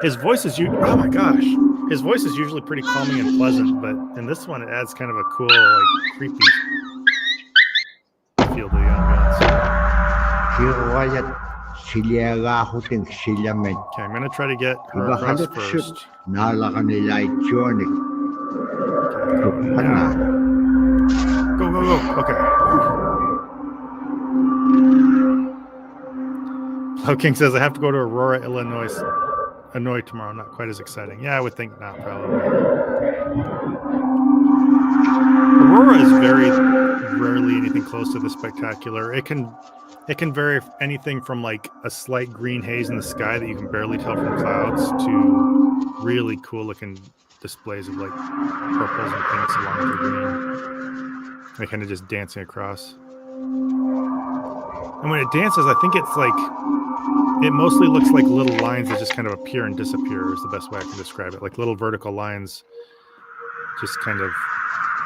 His voice is oh my gosh. His voice is usually pretty calming and pleasant, but in this one it adds kind of a cool, like, creepy feel to the ambience. Kiruayat siliyagahuting silamen. Okay, I'm gonna try to get her Iba across halaksut first. nalaka nila ityonik. Yeah. Tukkanan. Go, go, go. Okay. Plow King says I have to go to Aurora, Illinois tomorrow. Not quite as exciting. Yeah, I would think not, probably. Aurora is very rarely anything close to the spectacular. It can vary anything from like a slight green haze in the sky that you can barely tell from clouds to really cool looking displays of like purples and pinks along with the green. They kind of just dancing across. And when it dances, I think it's like, it mostly looks like little lines that just kind of appear and disappear is the best way I can describe it. Like little vertical lines just kind of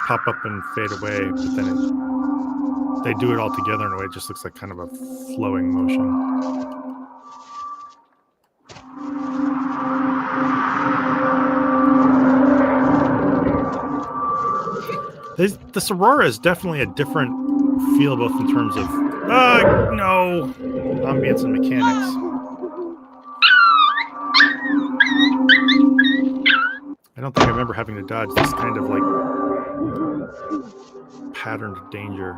pop up and fade away, but then they do it all together in a way it just looks like kind of a flowing motion. This Aurora is definitely a different feel, both in terms of no ambience and mechanics. I don't think I remember having to dodge this kind of like patterned danger.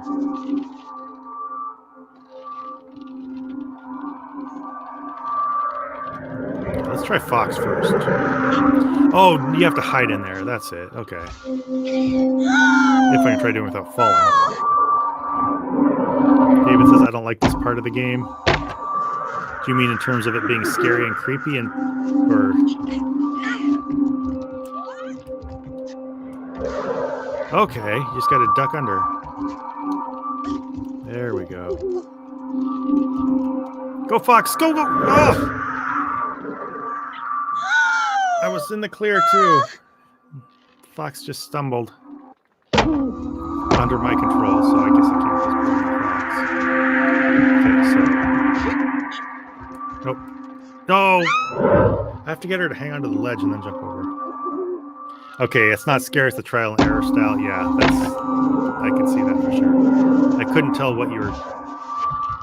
Let's try Fox first. Oh, you have to hide in there. That's it. Okay. If I can try doing it without falling. David says, I don't like this part of the game. Do you mean in terms of it being scary and creepy or... Okay, you just gotta duck under. There we go. Go, Fox! Go, go! Oh! I was in the clear, too. Fox just stumbled. Under my control, so I guess I can't just blame the Fox. Okay, so... Nope. No! I have to get her to hang onto the ledge and then jump over. Okay, it's not scary. It's the trial and error style. Yeah, I can see that for sure. I couldn't tell what you were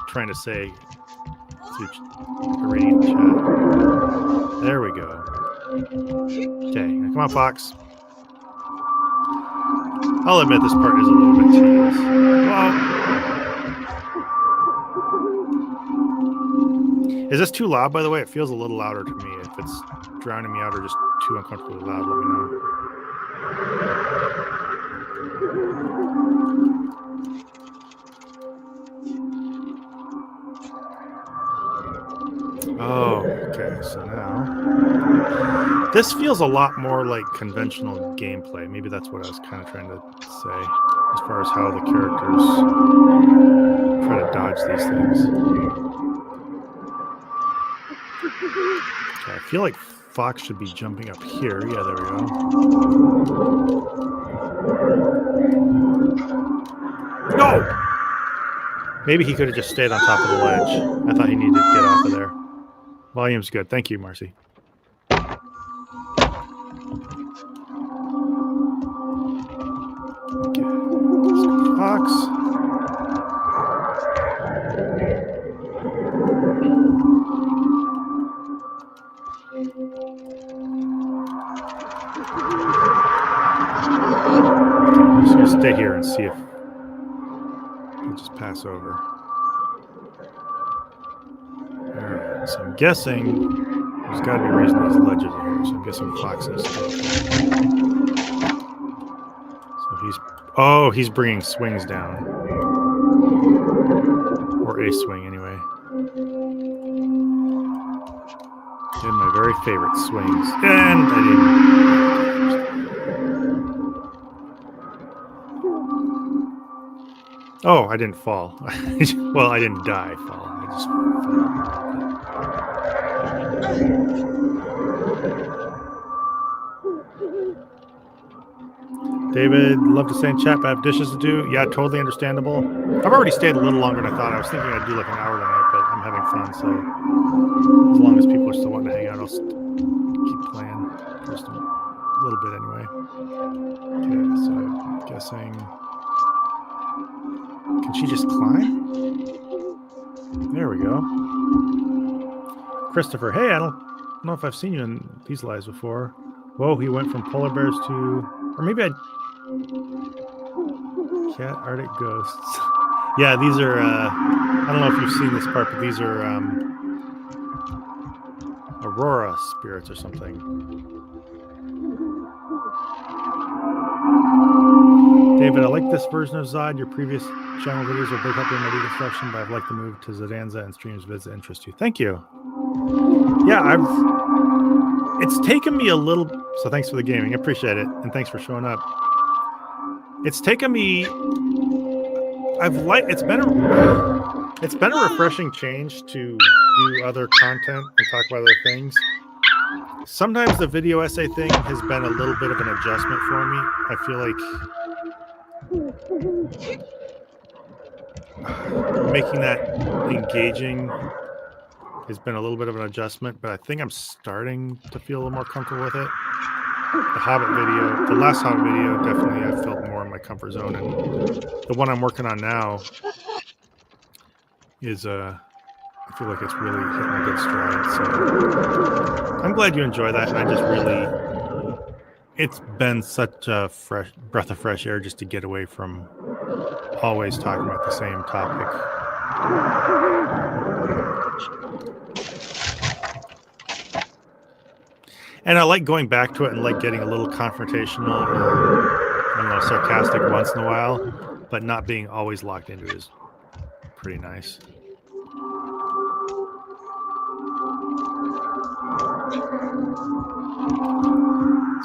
trying to say through reading the chat. There we go. Okay, now come on, Fox. I'll admit this part is a little bit tedious. Whoa. Is this too loud, by the way? It feels a little louder to me. If it's drowning me out or just too uncomfortably loud, let me know. Oh, okay, so now this feels a lot more like conventional gameplay. Maybe that's what I was kind of trying to say as far as how the characters try to dodge these things. Okay, I feel like Fox should be jumping up here. Yeah, there we go. No! Maybe he could have just stayed on top of the ledge. I thought he needed to get off of there. Volume's good. Thank you, Marcy. Okay, Fox. I'm just going to stay here and see if we'll just pass over. Alright, so I'm guessing there's got to be a reason these ledges are here. So I'm guessing Fox is still here. So he's bringing swings down. Or a swing anyway. Did my very favorite swings. And I didn't. Oh, I didn't fall. Well, I didn't die fall. I just fell. David, love to stay in chat, but I have dishes to do. Yeah, totally understandable. I've already stayed a little longer than I thought. I was thinking I'd do like an hour tonight, but I'm having fun, so as long as people are still wanting to hang out, I'll keep playing. Just a little bit anyway. Okay, so I'm guessing... Can she just climb? There we go. Christopher, hey, I don't know if I've seen you in these lives before. Whoa, he went from polar bears to... Or maybe Cat Arctic Ghosts. Yeah, these are... I don't know if you've seen this part, but these are Aurora spirits or something. David, I like this version of Zod. Your previous channel videos are big help in my deconstruction, but I've liked the move to Zadanza and streams vids that interest you. Thank you. Yeah, it's taken me a little... So thanks for the gaming. I appreciate it. And thanks for showing up. It's taken me... It's been a refreshing change to do other content and talk about other things. Sometimes the video essay thing has been a little bit of an adjustment for me. I feel like making that engaging has been a little bit of an adjustment, but I think I'm starting to feel a little more comfortable with it. The last Hobbit video, definitely I felt more in my comfort zone, and the one I'm working on now is I feel like it's really hitting a good stride. So I'm glad you enjoy that, and I just really, it's been such a breath of fresh air just to get away from always talking about the same topic. And I like going back to it and like getting a little confrontational or, I don't know, sarcastic once in a while, but not being always locked into it is pretty nice.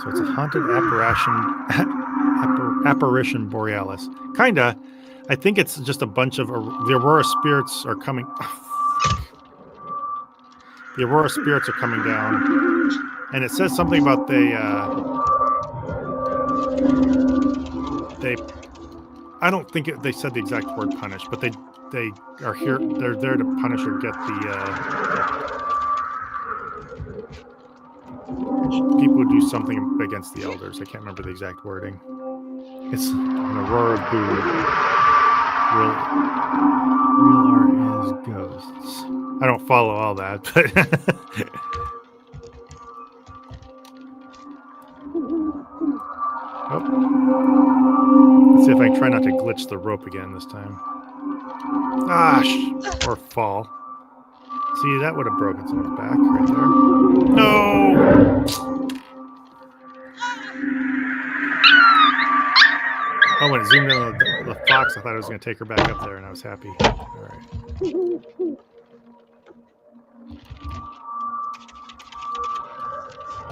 So it's a haunted apparition borealis. Kinda. I think it's just a bunch of the Aurora spirits are coming. The Aurora spirits are coming down, and it says something about they. I don't think they said the exact word punish, but they are here. They're there to punish or get the. people do something against the elders. I can't remember the exact wording. It's an Aurora Boo. Real art is ghosts. I don't follow all that, but oh. Let's see if I can try not to glitch the rope again this time. Or fall. See, that would have broken someone's back right there. No! Oh, when it zoomed in on the fox, I thought I was going to take her back up there, and I was happy. All right.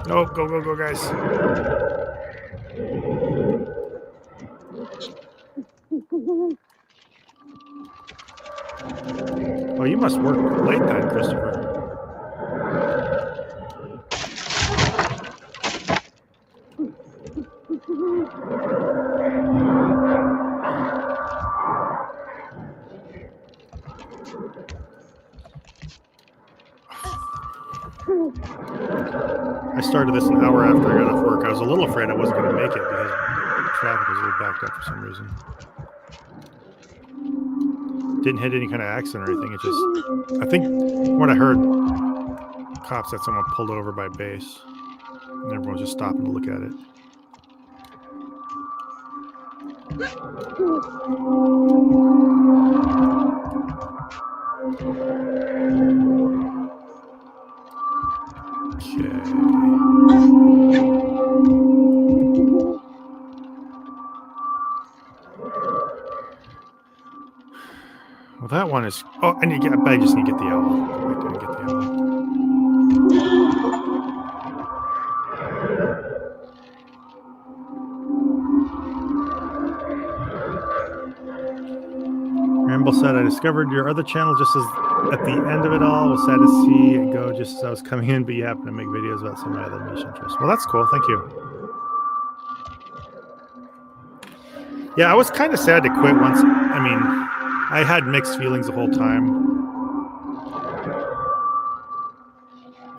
No, go, guys. Oh, you must work late then, Christopher. I started this an hour after I got off work. I was a little afraid I wasn't going to make it because traffic was a little backed up for some reason. Didn't hit any kind of accident or anything. It just, I think what I heard, cops that someone pulled over by base, and everyone was just stopping to look at it. Well, that one is. Oh, I just need to get the owl. I didn't get the owl. Ramble said, I discovered your other channel just as at the end of it all. Was sad to see it go just as I was coming in, but you happen to make videos about some of my other niche interests. Well, that's cool. Thank you. Yeah, I was kind of sad to quit once. I mean, I had mixed feelings the whole time.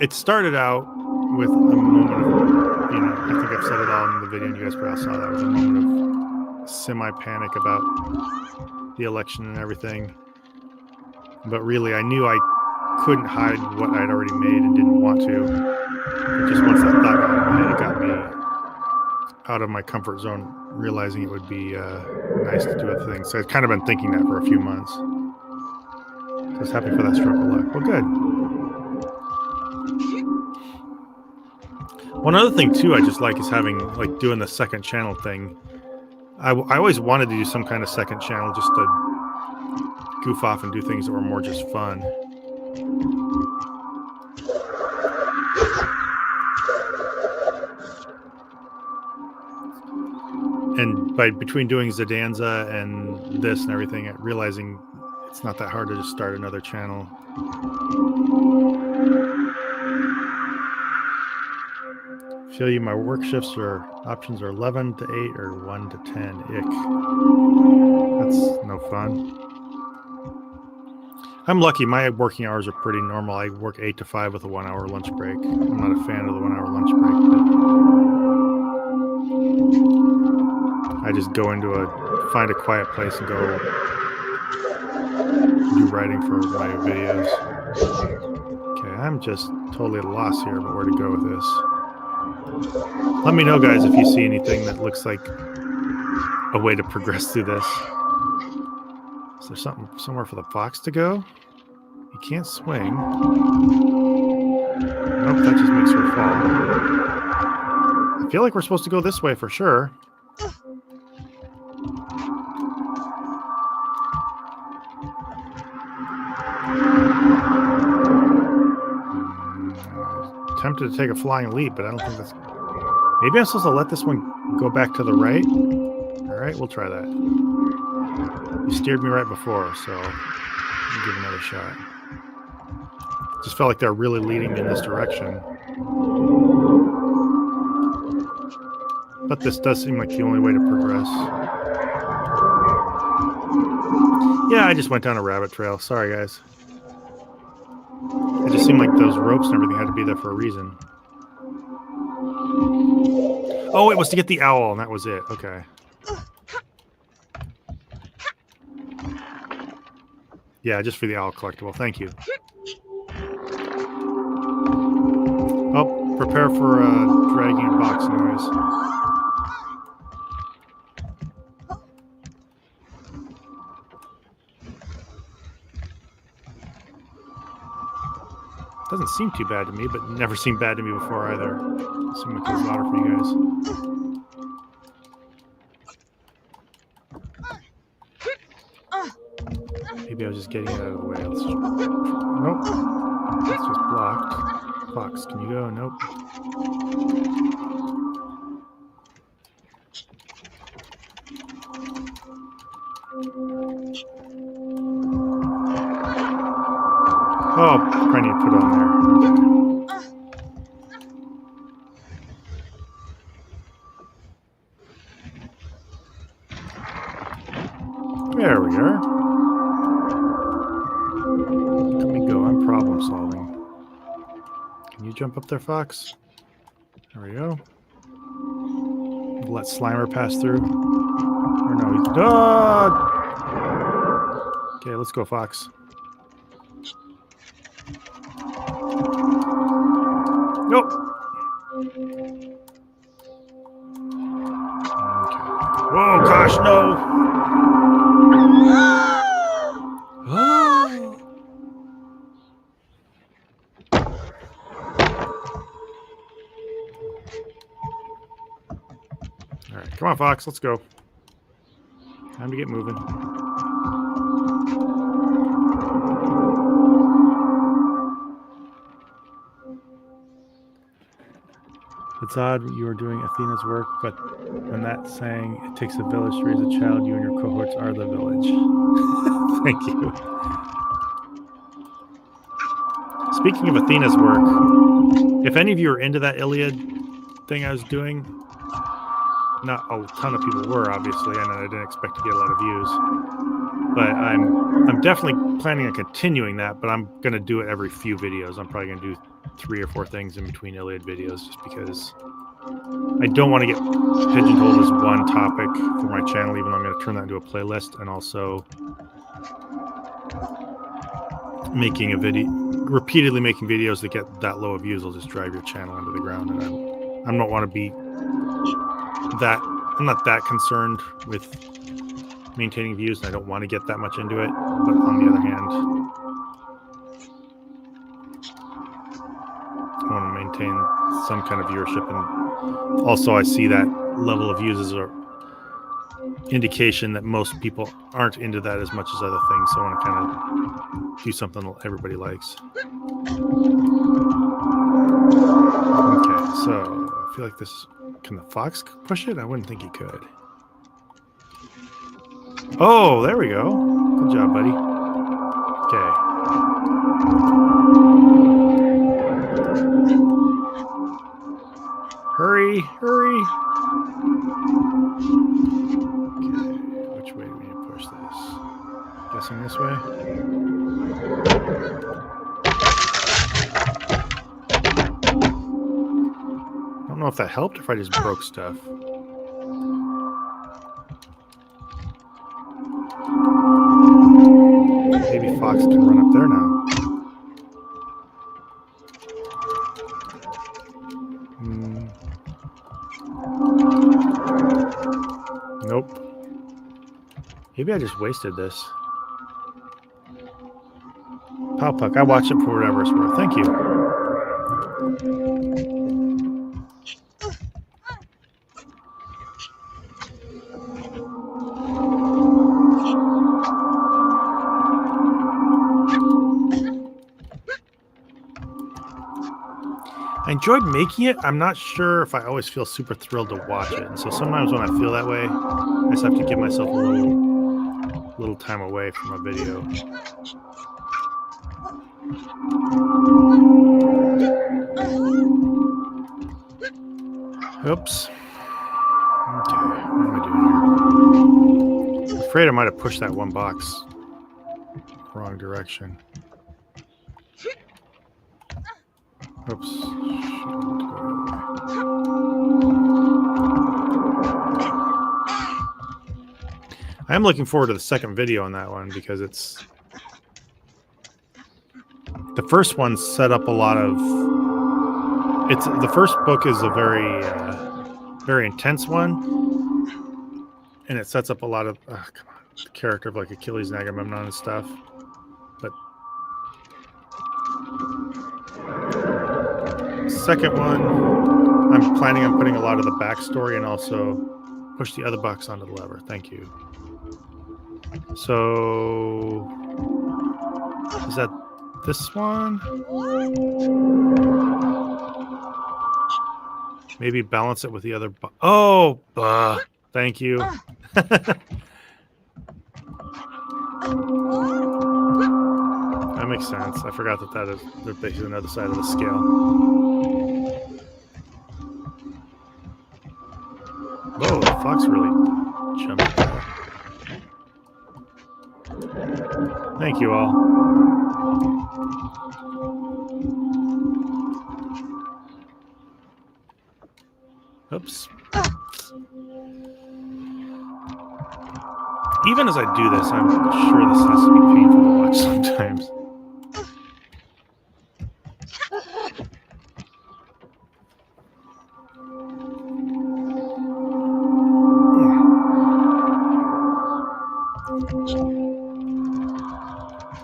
It started out with a moment of, I think I've said it all in the video, and you guys probably saw that. It was a moment of semi-panic about the election and everything. But really, I knew I couldn't hide what I'd already made and didn't want to. But just once that thought got in my head, it got me out of my comfort zone, realizing it would be nice to do a thing. So I've kind of been thinking that for a few months. So I was happy for that stroke of luck. Well, good. One other thing, too, I just like is doing the second channel thing. I always wanted to do some kind of second channel just to goof off and do things that were more just fun. And between doing Zadanza and this and everything, realizing it's not that hard to just start another channel. Feel you, my work shifts or options are 11 to 8 or 1 to 10. Ick. That's no fun. I'm lucky. My working hours are pretty normal. I work 8 to 5 with a 1 hour lunch break. I'm not a fan of the 1 hour lunch break, but I just go find a quiet place and go do writing for my videos. Okay, I'm just totally at a loss here about where to go with this. Let me know, guys, if you see anything that looks like a way to progress through this. Is there somewhere for the fox to go? He can't swing. Nope, that just makes her fall. I feel like we're supposed to go this way for sure. Tempted to take a flying leap, but I don't think that's... Maybe I'm supposed to let this one go back to the right? All right, we'll try that. You steered me right before, so I'll give it another shot. Just felt like they're really leading me in this direction. But this does seem like the only way to progress. Yeah, I just went down a rabbit trail. Sorry, guys. It just seemed like those ropes and everything had to be there for a reason. Oh, it was to get the owl, and that was it. Okay. Yeah, just for the owl collectible. Thank you. Oh, prepare for dragging a box noise. Doesn't seem too bad to me, but never seemed bad to me before either. Assuming it goes louder for you guys. Maybe I was just getting it out of the way. Let's just... Nope. That's just blocked. Fox, can you go? Nope. Oh, I need to put it on there. Okay. There we are. Let me go. I'm problem solving. Can you jump up there, Fox? There we go. Let Slimer pass through. Or no, he's... Oh! Okay, let's go, Fox. Nope. Okay. Whoa, gosh, no! All right, come on, Fox, let's go. Time to get moving. It's odd you are doing Athena's work, but when that's saying it takes a village to raise a child, you and your cohorts are the village. Thank you. Speaking of Athena's work, if any of you are into that Iliad thing I was doing, not a ton of people were, obviously, and I didn't expect to get a lot of views. But I'm definitely planning on continuing that, but I'm going to do it every few videos. I'm probably going to do 3 or 4 things in between Iliad videos just because I don't want to get pigeonholed as one topic for my channel, even though I'm going to turn that into a playlist, and also making a video, repeatedly making videos that get that low of views will just drive your channel into the ground, and I don't want to be that, I'm not that concerned with maintaining views, and I don't want to get that much into it, but on the other hand, I want to maintain some kind of viewership, and also I see that level of views as an indication that most people aren't into that as much as other things, so I want to kind of do something that everybody likes. Okay, so I feel like this, can the Fox push it? I wouldn't think he could. Oh, there we go. Good job, buddy. Okay. Hurry, hurry. Okay, which way do we need to push this? Guessing this way? I don't know if that helped or if I just broke stuff. Maybe Fox can run up there now. Nope. Maybe I just wasted this. Powpuck, I watched it for whatever it's worth. Thank you. I enjoyed making it. I'm not sure if I always feel super thrilled to watch it. And so sometimes when I feel that way, I just have to give myself a little time away from a video. Oops. Okay, what am I doing here? I'm afraid I might have pushed that one box wrong direction. Oops. I am looking forward to the second video on that one because it's the first one set up a lot of. It's the first book is a very intense one, and it sets up a lot of come on, the character of like Achilles and Agamemnon and stuff. But second one, I'm planning on putting a lot of the backstory and also push the other box onto the lever. Thank you. So is that this one? Maybe balance it with the other. Oh, thank you. That makes sense. I forgot that is they're basically another side of the scale. Whoa, the fox really jumped. Thank you all. Oops. Even as I do this, I'm sure this has to be painful to watch sometimes.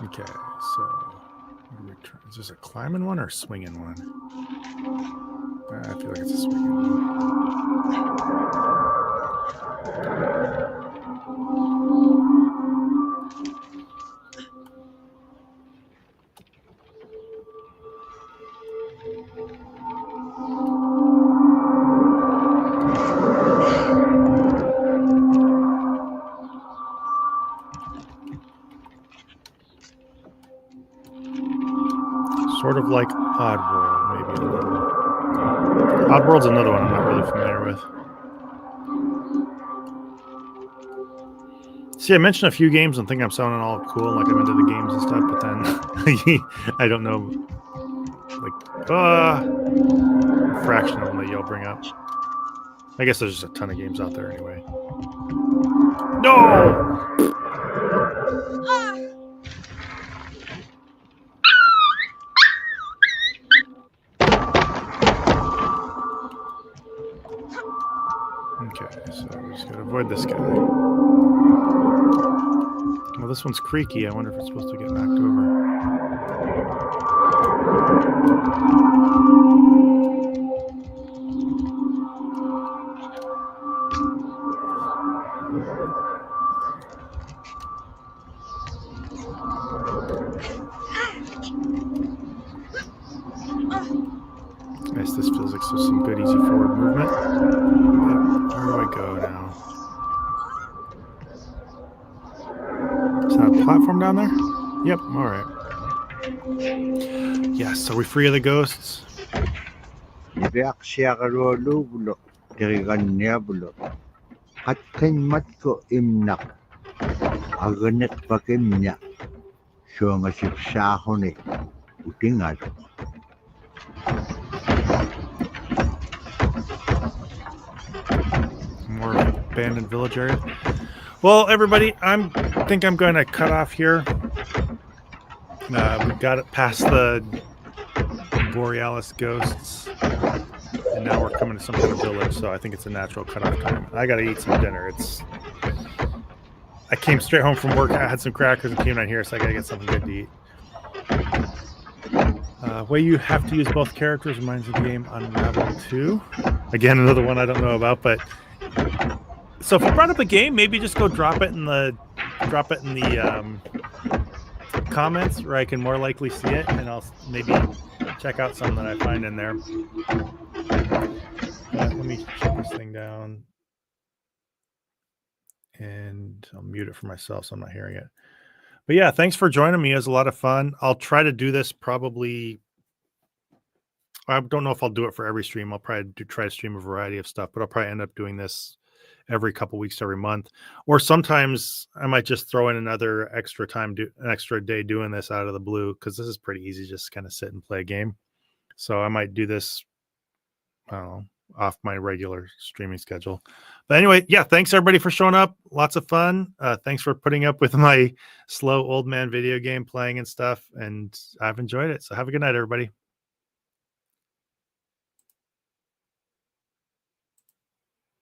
Okay, so is this a climbing one or a swinging one? I feel like it's a swinging one. Sort of like Oddworld, maybe a little. Oddworld's another one I'm not really familiar with. See, I mentioned a few games and think I'm sounding all cool, like I'm into the games and stuff, but then I don't know, like, a fraction of them that y'all bring up. I guess there's just a ton of games out there anyway. No! Okay, so we just gotta avoid this guy. Well, this one's creaky. I wonder if it's supposed to get knocked over. Nice, this feels like some good easy forward movement. Where do I go now? Is that a platform down there? Yep, alright. Yes, are we free of the ghosts? Ibeaksiaqalualuugulo teriganniabulo qatqimmatku imnaq aganiqpakimña suangasipsaaquni utingalu. More abandoned village area. Well, everybody, I think I'm going to cut off here. We got it past the Borealis ghosts, and now we're coming to some kind of village, so I think it's a natural cutoff time. I got to eat some dinner. I came straight home from work. I had some crackers and came down here, so I got to get something good to eat. Way you have to use both characters reminds me of the game Unravel 2. Again, another one I don't know about, but so if you brought up a game, maybe just go drop it in the comments where I can more likely see it, and I'll maybe check out some that I find in there. Let me shut this thing down, and I'll mute it for myself so I'm not hearing it. But yeah, thanks for joining me. It was a lot of fun. I'll try to do this probably. I don't know if I'll do it for every stream. I'll probably try to stream a variety of stuff, but I'll probably end up doing this every couple weeks, every month, or sometimes I might just throw in another extra time, an extra day doing this out of the blue, because this is pretty easy. Just kind of sit and play a game. So I might do this, I don't know, off my regular streaming schedule. But anyway, yeah, thanks everybody for showing up. Lots of fun. Thanks for putting up with my slow old man video game playing and stuff. And I've enjoyed it. So have a good night, everybody.